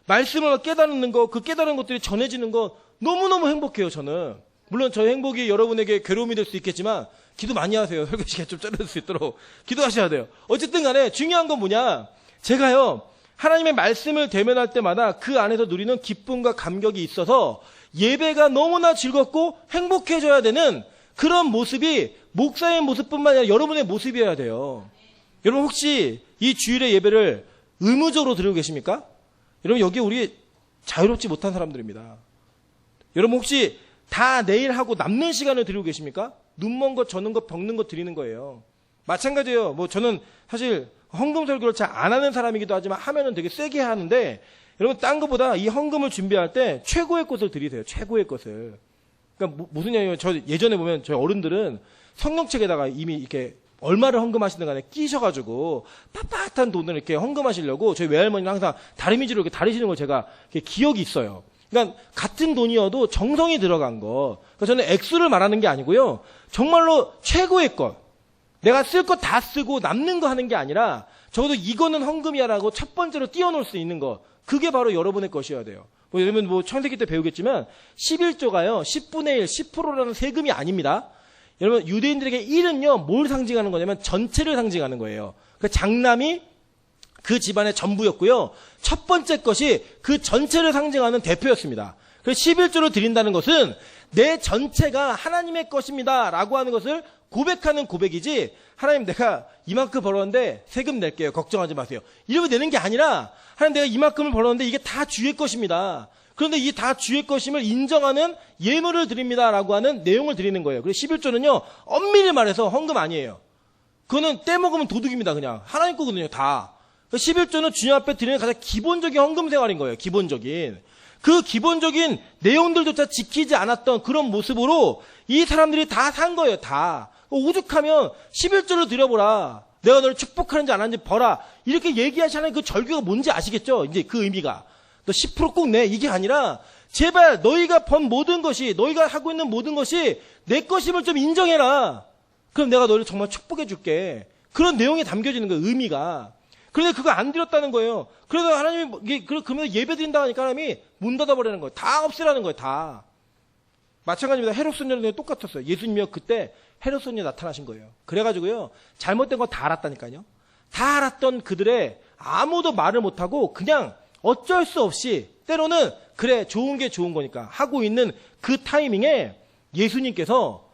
말씀을 깨닫는 거, 그 깨달은 것들이 전해지는 거 너무너무 행복해요. 저는. 물론 저의 행복이 여러분에게 괴로움이 될 수 있겠지만 기도 많이 하세요. 설교 시간 좀 줄여줄 수 있도록 기도하셔야 돼요. 어쨌든 간에 중요한 건 뭐냐, 제가요 하나님의 말씀을 대면할 때마다 그 안에서 누리는 기쁨과 감격이 있어서 예배가 너무나 즐겁고 행복해져야 되는 그런 모습이 목사의 모습뿐만 아니라 여러분의 모습이어야 돼요. 여러분 혹시 이 주일의 예배를 의무적으로 드리고 계십니까? 여러분 여기 우리 자유롭지 못한 사람들입니다. 여러분 혹시 다 내일 하고 남는 시간을 드리고 계십니까? 눈먼 것, 저는 것, 벅는 것 드리는 거예요. 마찬가지예요. 저는 사실 헌금 설교를 잘 안 하는 사람이기도 하지만 하면은 되게 세게 하는데, 여러분 딴 것보다 이 헌금을 준비할 때 최고의 것을 드리세요. 최고의 것을. 그러니까 무슨 얘기냐면, 저 예전에 보면 저희 어른들은 성경책에다가 이미 이렇게 얼마를 헌금하시는 간에 끼셔가지고 빳빳한 돈을 이렇게 헌금하시려고 저희 외할머니는 항상 다리미지로 이렇게 다리시는 걸 제가 기억이 있어요. 그러니까 같은 돈이어도 정성이 들어간 거. 그러니까 저는 액수를 말하는 게 아니고요. 정말로 최고의 것. 내가 쓸 거 다 쓰고 남는 거 하는 게 아니라 적어도 이거는 헌금이야라고 첫 번째로 띄워놓을 수 있는 거. 그게 바로 여러분의 것이어야 돼요. 여러분 창세기 때 배우겠지만 11조가요. 10분의 1, 10%라는 세금이 아닙니다. 여러분 유대인들에게 1은요. 뭘 상징하는 거냐면 전체를 상징하는 거예요. 그 장남이 그 집안의 전부였고요. 첫 번째 것이 그 전체를 상징하는 대표였습니다. 그래서 11조를 드린다는 것은 내 전체가 하나님의 것입니다 라고 하는 것을 고백하는 고백이지, 하나님 내가 이만큼 벌었는데 세금 낼게요. 걱정하지 마세요. 이러고 내는 게 아니라, 하나님 내가 이만큼을 벌었는데 이게 다 주의 것입니다. 그런데 이게 다 주의 것임을 인정하는 예물을 드립니다 라고 하는 내용을 드리는 거예요. 그래서 11조는요. 엄밀히 말해서 헌금 아니에요. 그거는 떼먹으면 도둑입니다. 그냥 하나님 거거든요. 다. 11조는 주님 앞에 드리는 가장 기본적인 헌금 생활인 거예요. 기본적인. 그 기본적인 내용들조차 지키지 않았던 그런 모습으로 이 사람들이 다 산 거예요. 다. 오죽하면 11조를 드려보라. 내가 너를 축복하는지 안 하는지 봐라. 이렇게 얘기하시는 그 절규가 뭔지 아시겠죠? 이제 그 의미가. 너 10% 꼭 내. 이게 아니라 제발 너희가 번 모든 것이, 너희가 하고 있는 모든 것이 내 것임을 좀 인정해라. 그럼 내가 너를 정말 축복해 줄게. 그런 내용이 담겨지는 거예요. 의미가. 그런데 그거 안 드렸다는 거예요. 그래서 하나님이 그러면 예배 드린다 하니까 하나님이 문 닫아버리는 거예요. 다 없애라는 거예요. 다. 마찬가지입니다. 헤롯 선녀는 똑같았어요. 예수님이요 그때 헤롯 선녀 나타나신 거예요. 그래가지고요 잘못된 거 다 알았다니까요. 다 알았던 그들의 아무도 말을 못하고 그냥 어쩔 수 없이 때로는 그래 좋은 게 좋은 거니까 하고 있는 그 타이밍에 예수님께서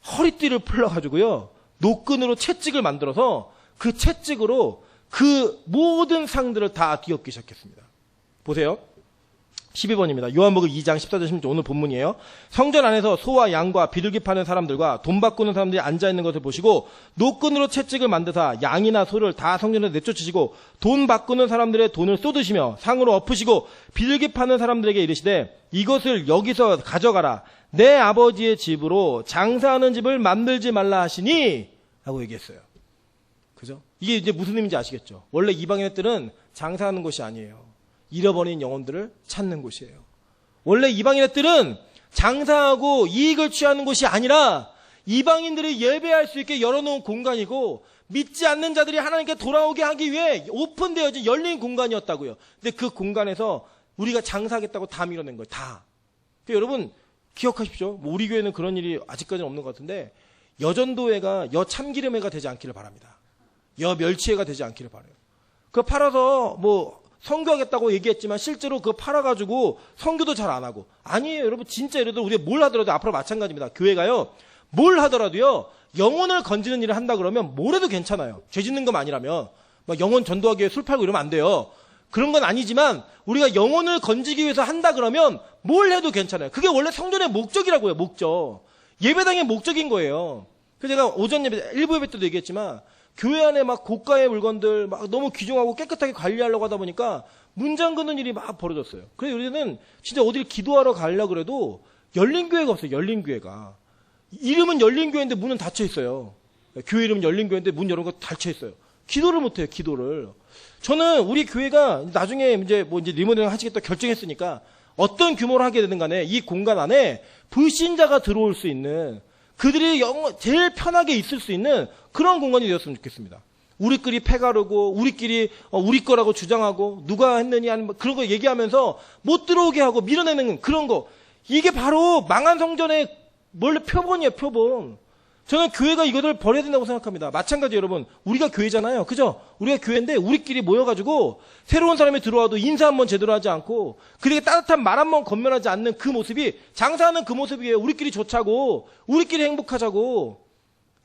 허리띠를 풀러가지고요, 노끈으로 채찍을 만들어서 그 채찍으로 그 모든 상들을 다 뒤엎기 시작했습니다. 보세요. 12번입니다. 요한복음 2장 14절 16절 오늘 본문이에요. 성전 안에서 소와 양과 비둘기 파는 사람들과 돈 바꾸는 사람들이 앉아있는 것을 보시고 노끈으로 채찍을 만드사 양이나 소를 다 성전에서 내쫓으시고 돈 바꾸는 사람들의 돈을 쏟으시며 상으로 엎으시고 비둘기 파는 사람들에게 이르시되 이것을 여기서 가져가라. 내 아버지의 집으로 장사하는 집을 만들지 말라 하시니 라고 얘기했어요. 그죠? 이게 이제 무슨 의미인지 아시겠죠? 원래 이방인의 뜰은 장사하는 곳이 아니에요. 잃어버린 영혼들을 찾는 곳이에요. 원래 이방인의 뜰은 장사하고 이익을 취하는 곳이 아니라 이방인들이 예배할 수 있게 열어놓은 공간이고 믿지 않는 자들이 하나님께 돌아오게 하기 위해 오픈되어진 열린 공간이었다고요. 근데 그 공간에서 우리가 장사하겠다고 다 밀어낸 거예요. 다. 그러니까 여러분 기억하십시오. 뭐 우리 교회는 그런 일이 아직까지는 없는 것 같은데 여전도회가 여참기름회가 되지 않기를 바랍니다. 여멸치회가 되지 않기를 바라요. 그거 팔아서 뭐 선교하겠다고 얘기했지만 실제로 그거 팔아가지고 선교도 잘 안 하고. 아니에요. 여러분 진짜 예를 들어 우리가 뭘 하더라도 앞으로 마찬가지입니다. 교회가요. 뭘 하더라도요. 영혼을 건지는 일을 한다 그러면 뭘 해도 괜찮아요. 죄 짓는 것만 아니라면. 막 영혼 전도하기 위해 술 팔고 이러면 안 돼요. 그런 건 아니지만 우리가 영혼을 건지기 위해서 한다 그러면 뭘 해도 괜찮아요. 그게 원래 성전의 목적이라고요. 목적. 예배당의 목적인 거예요. 그래서 제가 오전 예배, 일부 예배 때도 얘기했지만 교회 안에 막 고가의 물건들 막 너무 귀중하고 깨끗하게 관리하려고 하다 보니까 문 잠그는 일이 막 벌어졌어요. 그래서 우리는 진짜 어딜 기도하러 가려고 그래도 열린 교회가 없어요. 열린 교회가. 이름은 열린 교회인데 문은 닫혀 있어요. 교회 이름은 열린 교회인데 문 열은 거 닫혀 있어요. 기도를 못 해요. 기도를. 저는 우리 교회가 나중에 이제 리모델링 하시겠다 결정했으니까 어떤 규모로 하게 되든 간에 이 공간 안에 불신자가 들어올 수 있는 그들이 제일 편하게 있을 수 있는 그런 공간이 되었으면 좋겠습니다. 우리끼리 패가르고 우리끼리 우리 거라고 주장하고 누가 했느냐 하는 그런 거 얘기하면서 못 들어오게 하고 밀어내는 그런 거. 이게 바로 망한 성전의 원래 표본이에요. 표본. 저는 교회가 이것을 버려야 된다고 생각합니다. 마찬가지 여러분. 우리가 교회잖아요. 그죠? 우리가 교회인데 우리끼리 모여가지고 새로운 사람이 들어와도 인사 한번 제대로 하지 않고 그렇게 따뜻한 말 한번 건면하지 않는 그 모습이 장사하는 그 모습이에요. 우리끼리 좋자고 우리끼리 행복하자고.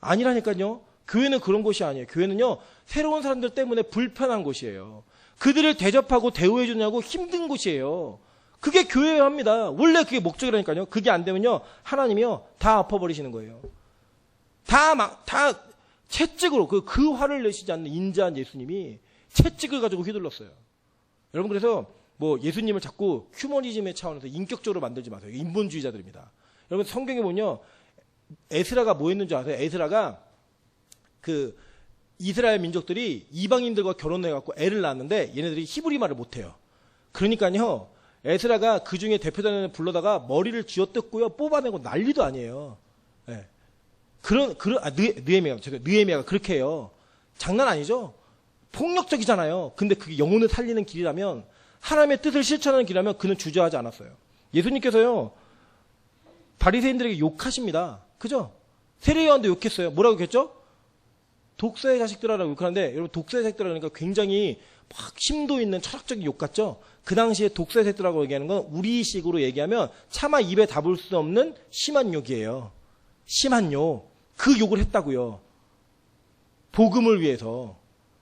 아니라니까요. 교회는 그런 곳이 아니에요. 교회는요. 새로운 사람들 때문에 불편한 곳이에요. 그들을 대접하고 대우해 주냐고 힘든 곳이에요. 그게 교회여야 합니다. 원래 그게 목적이라니까요. 그게 안 되면요. 하나님이요. 다 엎어버리시는 거예요. 다 채찍으로 그 화를 내시지 않는 인자한 예수님이 채찍을 가지고 휘둘렀어요. 여러분 그래서 뭐 예수님을 자꾸 휴머니즘의 차원에서 인격적으로 만들지 마세요. 인본주의자들입니다. 여러분 성경에 보면요. 에스라가 뭐 했는지 아세요? 에스라가 그 이스라엘 민족들이 이방인들과 결혼해갖고 애를 낳았는데 얘네들이 히브리 말을 못해요. 그러니까요. 에스라가 그 중에 대표단을 불러다가 머리를 쥐어뜯고요. 뽑아내고 난리도 아니에요. 네. 느헤미야가 그렇게 해요. 장난 아니죠? 폭력적이잖아요. 근데 그게 영혼을 살리는 길이라면, 하나님의 뜻을 실천하는 길이라면 그는 주저하지 않았어요. 예수님께서요, 바리새인들에게 욕하십니다. 그죠? 세례요한도 욕했어요. 뭐라고 욕했죠? 독사의 자식들아라고 욕하는데, 여러분 독사의 자식들아라니까 굉장히 막 심도 있는 철학적인 욕 같죠? 그 당시에 독사의 자식들아라고 얘기하는 건 우리식으로 얘기하면 차마 입에 담을 수 없는 심한 욕이에요. 심한 욕. 그 욕을 했다고요. 복음을 위해서.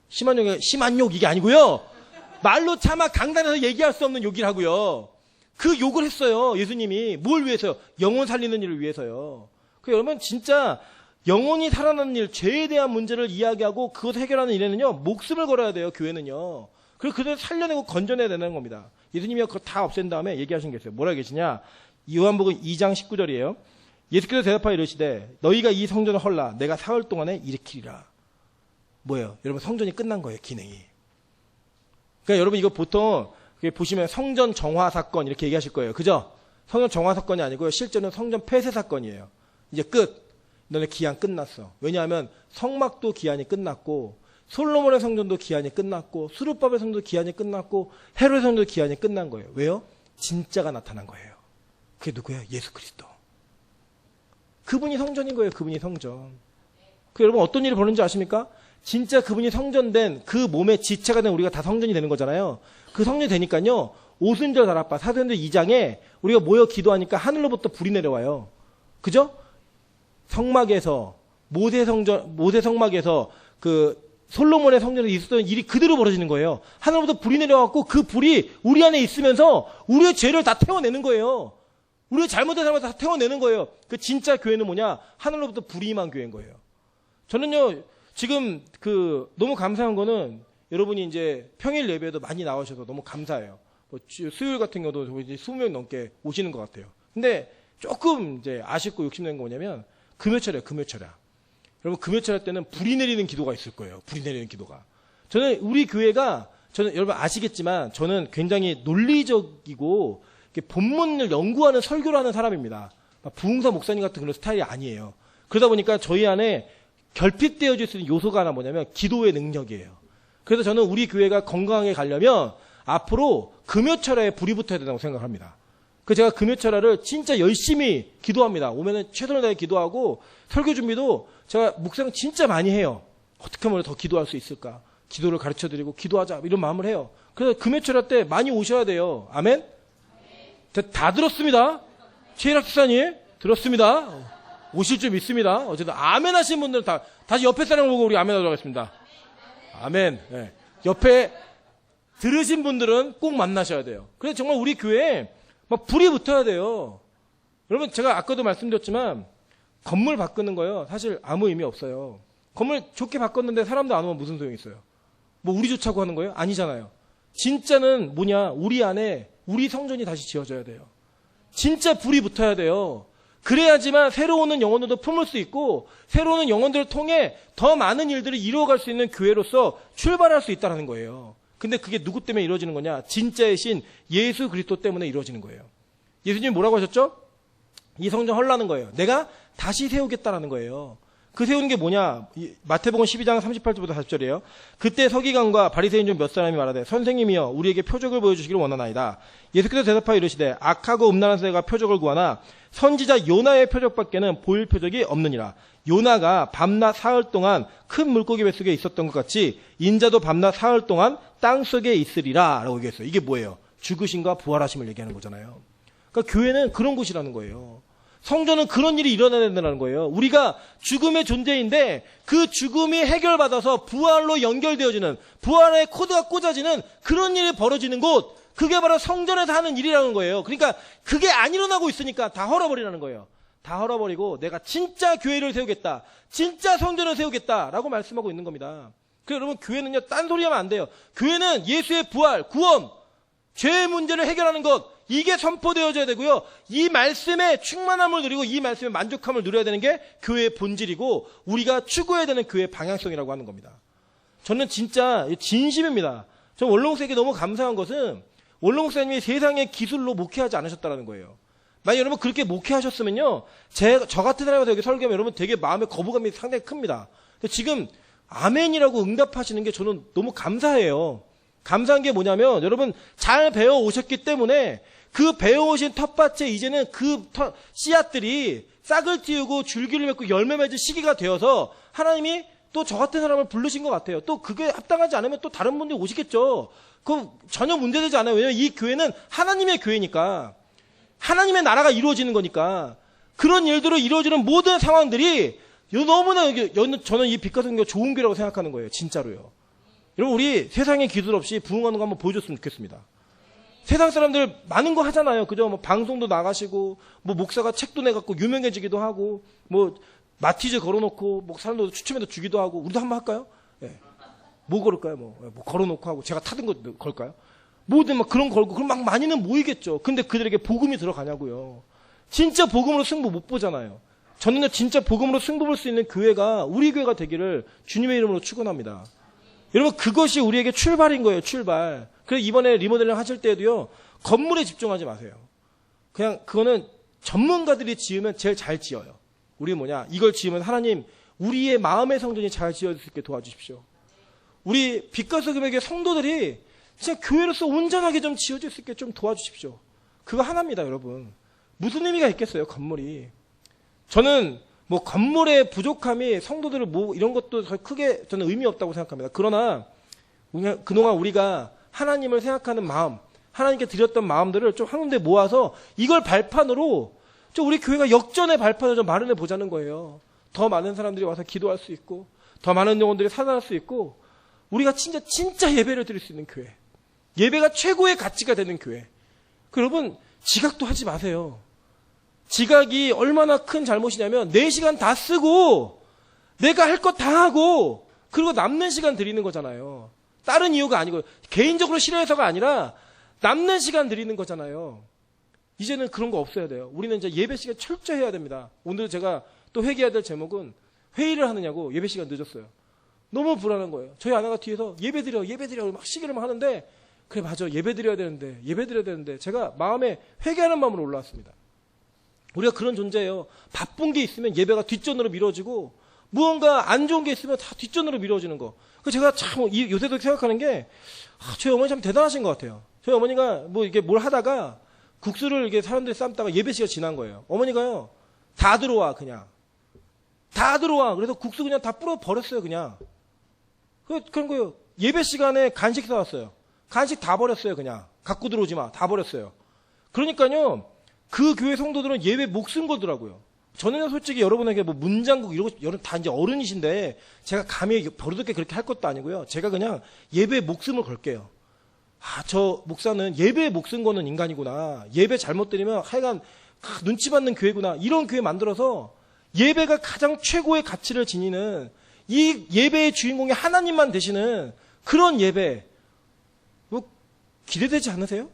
심한 욕 이게 아니고요. 말로 차마 강단에서 얘기할 수 없는 욕이라고요. 그 욕을 했어요. 예수님이. 뭘 위해서요? 영혼 살리는 일을 위해서요. 여러분 진짜 영혼이 살아나는 일, 죄에 대한 문제를 이야기하고 그것을 해결하는 일에는요. 목숨을 걸어야 돼요. 교회는요. 그리고 그들을 살려내고 건져내야 되는 겁니다. 예수님이 그거 다 없앤 다음에 얘기하신 게 있어요. 뭐라고 계시냐? 요한복음 2장 19절이에요. 예수께서 대답하여 이르시되 너희가 이 성전을 헐라 내가 사흘 동안에 일으키리라. 뭐예요? 여러분 성전이 끝난 거예요. 기능이. 그러니까 여러분 이거 보통 보시면 성전 정화 사건 이렇게 얘기하실 거예요. 그죠? 성전 정화 사건이 아니고요. 실제는 성전 폐쇄 사건이에요. 이제 끝. 너네 기한 끝났어. 왜냐하면 성막도 기한이 끝났고 솔로몬의 성전도 기한이 끝났고 수르바벨 성전도 기한이 끝났고 헤롯의 성전도 기한이 끝난 거예요. 왜요? 진짜가 나타난 거예요. 그게 누구예요? 예수 그리스도. 그분이 성전인 거예요. 그분이 성전. 여러분 어떤 일이 벌어지는지 아십니까? 진짜 그분이 성전된 그 몸의 지체가 된 우리가 다 성전이 되는 거잖아요. 그 성전이 되니까요. 오순절 다락방 사도행전 2장에 우리가 모여 기도하니까 하늘로부터 불이 내려와요. 그죠? 성막에서 모세 성막에서 그 솔로몬의 성전에 있었던 일이 그대로 벌어지는 거예요. 하늘로부터 불이 내려왔고 그 불이 우리 안에 있으면서 우리의 죄를 다 태워내는 거예요. 우리의 잘못된 삶을 다 태워내는 거예요. 그 진짜 교회는 뭐냐? 하늘로부터 불이 임한 교회인 거예요. 저는요, 지금 너무 감사한 거는 여러분이 이제 평일 예배에도 많이 나오셔서 너무 감사해요. 뭐 수요일 같은 경우도 이제 20명 넘게 오시는 것 같아요. 근데 조금 이제 아쉽고 욕심내는 거 뭐냐면 금요철이에요, 금요철야. 여러분 금요철 때는 불이 내리는 기도가 있을 거예요. 불이 내리는 기도가. 저는 우리 교회가 여러분 아시겠지만 저는 굉장히 논리적이고 본문을 연구하는 설교를 하는 사람입니다. 부흥사 목사님 같은 그런 스타일이 아니에요. 그러다 보니까 저희 안에 결핍되어질 수 있는 요소가 하나 뭐냐면 기도의 능력이에요. 그래서 저는 우리 교회가 건강하게 가려면 앞으로 금요철에 불이 붙어야 된다고 생각합니다. 그래서 제가 금요철화를 진짜 열심히 기도합니다. 오면은 최선을 다해 기도하고 설교 준비도 제가 묵상 진짜 많이 해요. 어떻게 하면 더 기도할 수 있을까? 기도를 가르쳐드리고 기도하자 이런 마음을 해요. 그래서 금요철화 때 많이 오셔야 돼요. 아멘? 다 들었습니다. 최일학 집사님 들었습니다. 오실 줄 믿습니다. 어쨌든 아멘 하신 분들은 다시 옆에 사람을 보고 우리 아멘 하도록 하겠습니다. 아멘. 네. 옆에 들으신 분들은 꼭 만나셔야 돼요. 그래서 정말 우리 교회에 막 불이 붙어야 돼요. 여러분 제가 아까도 말씀드렸지만 건물 바꾸는 거요 사실 아무 의미 없어요. 건물 좋게 바꿨는데 사람도 안 오면 무슨 소용이 있어요? 뭐 우리 좋자고 하는 거예요? 아니잖아요. 진짜는 뭐냐? 우리 안에 우리 성전이 다시 지어져야 돼요. 진짜 불이 붙어야 돼요. 그래야지만 새로 오는 영혼들도 품을 수 있고 새로 오는 영혼들을 통해 더 많은 일들을 이루어갈 수 있는 교회로서 출발할 수 있다는 거예요. 근데 그게 누구 때문에 이루어지는 거냐? 진짜의 신 예수 그리스도 때문에 이루어지는 거예요. 예수님이 뭐라고 하셨죠? 이 성전 헐라는 거예요. 내가 다시 세우겠다라는 거예요. 그 세우는 게 뭐냐? 마태복음 12장 38절부터 40절이에요. 그때 서기관과 바리새인 중 몇 사람이 말하되 선생님이여 우리에게 표적을 보여주시기를 원하나이다. 예수께서 대답하여 이르시되 악하고 음란한 세가 표적을 구하나 선지자 요나의 표적밖에는 보일 표적이 없느니라. 요나가 밤낮 사흘 동안 큰 물고기 뱃속에 있었던 것 같이 인자도 밤낮 사흘 동안 땅속에 있으리라 라고 얘기했어요. 이게 뭐예요? 죽으심과 부활하심을 얘기하는 거잖아요. 그러니까 교회는 그런 곳이라는 거예요. 성전은 그런 일이 일어나야 된다는 거예요. 우리가 죽음의 존재인데 그 죽음이 해결받아서 부활로 연결되어지는 부활의 코드가 꽂아지는 그런 일이 벌어지는 곳, 그게 바로 성전에서 하는 일이라는 거예요. 그러니까 그게 안 일어나고 있으니까 다 헐어버리라는 거예요. 다 헐어버리고 내가 진짜 교회를 세우겠다, 진짜 성전을 세우겠다라고 말씀하고 있는 겁니다. 그래서 여러분 교회는요 딴소리하면 안 돼요. 교회는 예수의 부활, 구원, 죄의 문제를 해결하는 것, 이게 선포되어져야 되고요. 이 말씀에 충만함을 누리고 이 말씀에 만족함을 누려야 되는 게 교회의 본질이고 우리가 추구해야 되는 교회의 방향성이라고 하는 겁니다. 저는 진짜 진심입니다. 저는 원로 목사에게 너무 감사한 것은 원로 목사님이 세상의 기술로 목회하지 않으셨다는 거예요. 만약 여러분 그렇게 목회하셨으면요, 저 같은 사람이 여기 설교하면 여러분 되게 마음의 거부감이 상당히 큽니다. 근데 지금 아멘이라고 응답하시는 게 저는 너무 감사해요. 감사한 게 뭐냐면 여러분 잘 배워 오셨기 때문에 그 배워오신 텃밭에 이제는 그 씨앗들이 싹을 틔우고 줄기를 맺고 열매 맺을 시기가 되어서 하나님이 또 저 같은 사람을 부르신 것 같아요. 또 그게 합당하지 않으면 또 다른 분들이 오시겠죠. 그 전혀 문제되지 않아요. 왜냐하면 이 교회는 하나님의 교회니까, 하나님의 나라가 이루어지는 거니까. 그런 일들로 이루어지는 모든 상황들이 너무나 저는 이 빛과 성교가 좋은 교회라고 생각하는 거예요. 진짜로요. 여러분 우리 세상의 기술 없이 부흥하는 거 한번 보여줬으면 좋겠습니다. 세상 사람들 많은 거 하잖아요. 그죠? 뭐 방송도 나가시고 뭐 목사가 책도 내갖고 유명해지기도 하고 뭐 마티즈 걸어놓고 뭐 사람들 추첨해서 주기도 하고. 우리도 한번 할까요? 네. 뭐 걸을까요? 뭐 걸어놓고 하고 제가 타던 거 걸까요? 뭐든 막 그런 거 걸고 그럼 막 많이는 모이겠죠. 근데 그들에게 복음이 들어가냐고요. 진짜 복음으로 승부 못 보잖아요. 저는 진짜 복음으로 승부 볼 수 있는 교회가 우리 교회가 되기를 주님의 이름으로 축원합니다. 여러분 그것이 우리에게 출발인 거예요. 출발. 그래서 이번에 리모델링 하실 때도요 건물에 집중하지 마세요. 그냥 그거는 전문가들이 지으면 제일 잘 지어요. 우리 뭐냐, 이걸 지으면 하나님 우리의 마음의 성전이 잘 지어질 수 있게 도와주십시오. 우리 빛과 소금에게 성도들이 진짜 교회로서 온전하게 좀 지어질 수 있게 좀 도와주십시오. 그거 하나입니다. 여러분 무슨 의미가 있겠어요 건물이. 저는 뭐 건물의 부족함이 성도들을 뭐 이런 것도 크게 저는 의미 없다고 생각합니다. 그러나 그동안 우리가 하나님을 생각하는 마음, 하나님께 드렸던 마음들을 좀 한 군데 모아서 이걸 발판으로 우리 교회가 역전의 발판을 좀 마련해 보자는 거예요. 더 많은 사람들이 와서 기도할 수 있고, 더 많은 영혼들이 살아날 수 있고, 우리가 진짜 예배를 드릴 수 있는 교회. 예배가 최고의 가치가 되는 교회. 여러분, 지각도 하지 마세요. 지각이 얼마나 큰 잘못이냐면 4시간 다 쓰고 내가 할 것 다 하고 그리고 남는 시간 드리는 거잖아요. 다른 이유가 아니고 개인적으로 싫어해서가 아니라 남는 시간 드리는 거잖아요. 이제는 그런 거 없어야 돼요. 우리는 이제 예배 시간 철저해야 됩니다. 오늘 제가 또 회개해야 될 제목은 회의를 하느냐고 예배 시간 늦었어요. 너무 불안한 거예요. 저희 아내가 뒤에서 예배 드려 막 시기를 막 하는데 그래 맞아 예배 드려야 되는데 제가 마음에 회개하는 마음으로 올라왔습니다. 우리가 그런 존재예요. 바쁜 게 있으면 예배가 뒷전으로 미뤄지고 무언가 안 좋은 게 있으면 다 뒷전으로 미뤄지는 거. 제가 참 요새도 생각하는 게 저희 어머니 참 대단하신 것 같아요. 저희 어머니가 이게 뭘 하다가 국수를 이렇게 사람들이 삶다가 예배 시간 지난 거예요. 어머니가요 다 들어와 그냥 다 들어와. 그래서 국수 그냥 다 뿌려 버렸어요 그냥. 그런 거예요. 예배 시간에 간식 사왔어요. 간식 다 버렸어요 그냥. 갖고 들어오지 마. 다 버렸어요. 그러니까요 그 교회 성도들은 예배 목숨 거더라고요. 저는 솔직히 여러분에게 문장국 이런 거 여러분 다 이제 어른이신데 제가 감히 버릇없게 그렇게 할 것도 아니고요. 제가 그냥 예배에 목숨을 걸게요. 저 목사는 예배에 목숨 거는 인간이구나. 예배 잘못 드리면 하여간 눈치 받는 교회구나. 이런 교회 만들어서 예배가 가장 최고의 가치를 지니는 이 예배의 주인공이 하나님만 되시는 그런 예배 기대되지 않으세요?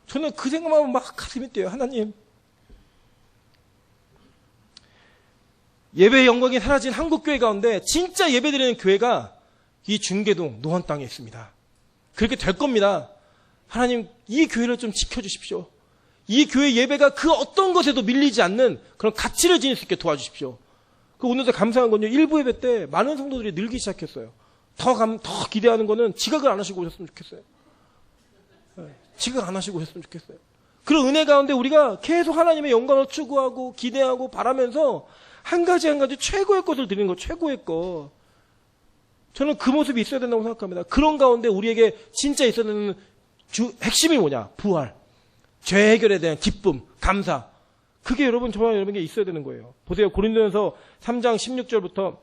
저는 그 생각만 막 가슴이 뛰어요. 하나님 예배의 영광이 사라진 한국교회 가운데 진짜 예배드리는 교회가 이 중계동 노원 땅에 있습니다. 그렇게 될 겁니다. 하나님 이 교회를 좀 지켜주십시오. 이 교회 예배가 그 어떤 것에도 밀리지 않는 그런 가치를 지닐 수 있게 도와주십시오. 오늘도 감사한 건요. 일부 예배 때 많은 성도들이 늘기 시작했어요. 더 기대하는 거는 지각을 안 하시고 오셨으면 좋겠어요. 지각 안 하시고 오셨으면 좋겠어요. 그런 은혜 가운데 우리가 계속 하나님의 영광을 추구하고 기대하고 바라면서 한 가지 최고의 것을 드리는 거, 최고의 것. 저는 그 모습이 있어야 된다고 생각합니다. 그런 가운데 우리에게 진짜 있어야 되는 핵심이 뭐냐? 부활. 죄 해결에 대한 기쁨, 감사. 그게 저와 여러분에게 있어야 되는 거예요. 보세요. 고린도전서 3장 16절부터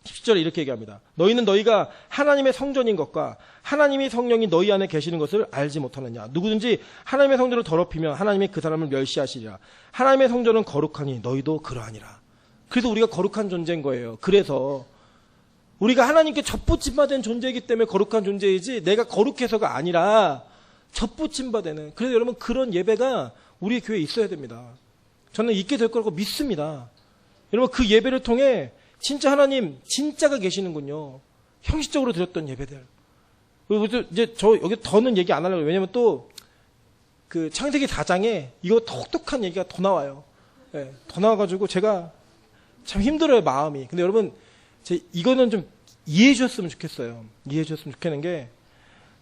10절에 이렇게 얘기합니다. 너희는 너희가 하나님의 성전인 것과 하나님이 성령이 너희 안에 계시는 것을 알지 못하느냐. 누구든지 하나님의 성전을 더럽히면 하나님이 그 사람을 멸시하시리라. 하나님의 성전은 거룩하니 너희도 그러하니라. 그래서 우리가 거룩한 존재인 거예요. 그래서 우리가 하나님께 접붙임받은 존재이기 때문에 거룩한 존재이지 내가 거룩해서가 아니라 접붙임받는. 그래서 여러분 그런 예배가 우리 교회에 있어야 됩니다. 저는 있게 될 거라고 믿습니다. 여러분 그 예배를 통해 진짜 하나님 진짜가 계시는군요. 형식적으로 드렸던 예배들. 그리고 이제 저 여기 더는 얘기 안 하려고. 왜냐면 또 그 창세기 4장에 이거 똑똑한 얘기가 더 나와요. 네, 더 나와가지고 제가 참 힘들어요 마음이. 근데 여러분 이거는 좀 이해해 주셨으면 좋겠어요. 이해해 주셨으면 좋겠는 게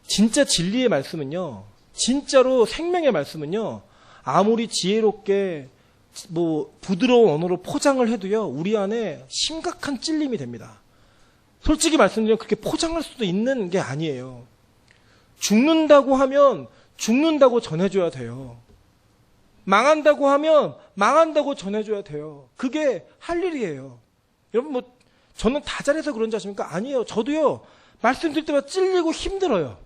진짜 진리의 말씀은요. 진짜로 생명의 말씀은요. 아무리 지혜롭게 부드러운 언어로 포장을 해도요. 우리 안에 심각한 찔림이 됩니다. 솔직히 말씀드리면 그렇게 포장할 수도 있는 게 아니에요. 죽는다고 하면 죽는다고 전해줘야 돼요. 망한다고 하면 망한다고 전해줘야 돼요. 그게 할 일이에요. 여러분 저는 다 잘해서 그런지 아십니까? 아니에요. 저도요. 말씀드릴 때마다 찔리고 힘들어요.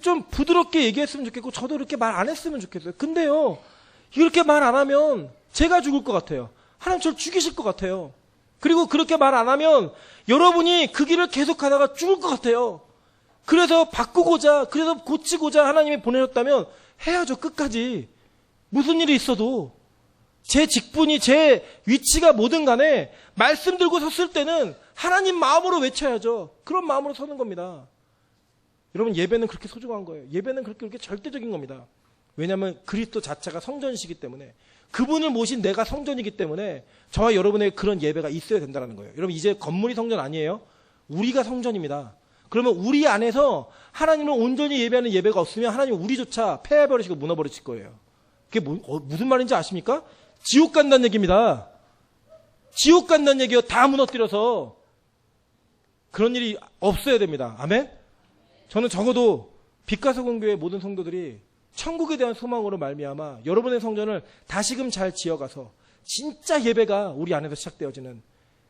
좀 부드럽게 얘기했으면 좋겠고 저도 그렇게 말 안 했으면 좋겠어요. 근데요. 이렇게 말 안 하면 제가 죽을 것 같아요. 하나님 저를 죽이실 것 같아요. 그리고 그렇게 말 안 하면 여러분이 그 길을 계속 가다가 죽을 것 같아요. 그래서 바꾸고자, 그래서 고치고자 하나님이 보내셨다면 해야죠. 끝까지. 무슨 일이 있어도 제 직분이 제 위치가 뭐든 간에 말씀 들고 섰을 때는 하나님 마음으로 외쳐야죠. 그런 마음으로 서는 겁니다. 여러분 예배는 그렇게 소중한 거예요. 예배는 그렇게 절대적인 겁니다. 왜냐하면 그리스도 자체가 성전이시기 때문에 그분을 모신 내가 성전이기 때문에 저와 여러분의 그런 예배가 있어야 된다는 거예요. 여러분 이제 건물이 성전 아니에요. 우리가 성전입니다. 그러면 우리 안에서 하나님을 온전히 예배하는 예배가 없으면 하나님은 우리조차 폐해버리시고 무너버리실 거예요. 그게 무슨 말인지 아십니까? 지옥 간다는 얘기입니다. 지옥 간다는 얘기요. 다 무너뜨려서 그런 일이 없어야 됩니다. 아멘? 저는 적어도 빛가서공교회 모든 성도들이 천국에 대한 소망으로 말미암아 여러분의 성전을 다시금 잘 지어가서 진짜 예배가 우리 안에서 시작되어지는,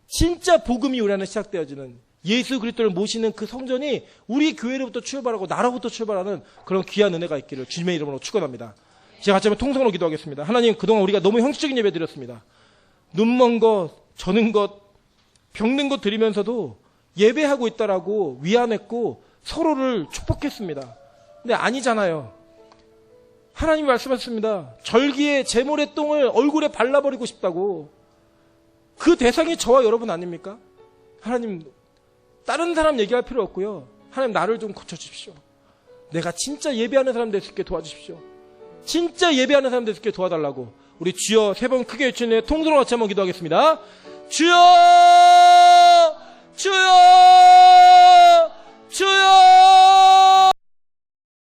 진짜 복음이 우리 안에 시작되어지는, 예수 그리스도를 모시는 그 성전이 우리 교회로부터 출발하고 나로부터 출발하는 그런 귀한 은혜가 있기를 주님의 이름으로 축원합니다. 제가 같이 한번 통성으로 기도하겠습니다. 하나님, 그동안 우리가 너무 형식적인 예배 드렸습니다. 눈먼 것, 저는 것, 병든 것 드리면서도 예배하고 있다라고 위안했고 서로를 축복했습니다. 근데 아니잖아요. 하나님이 말씀하셨습니다. 절기에 제 모래 똥을 얼굴에 발라버리고 싶다고. 그 대상이 저와 여러분 아닙니까? 하나님, 다른 사람 얘기할 필요 없고요. 하나님, 나를 좀 고쳐주십시오. 내가 진짜 예배하는 사람 될 수 있게 도와주십시오. 진짜 예배하는 사람 될 수 있게 도와달라고. 우리 주여 세 번 크게 외치는 통성으로 같이 한번 기도하겠습니다. 주여! 주여!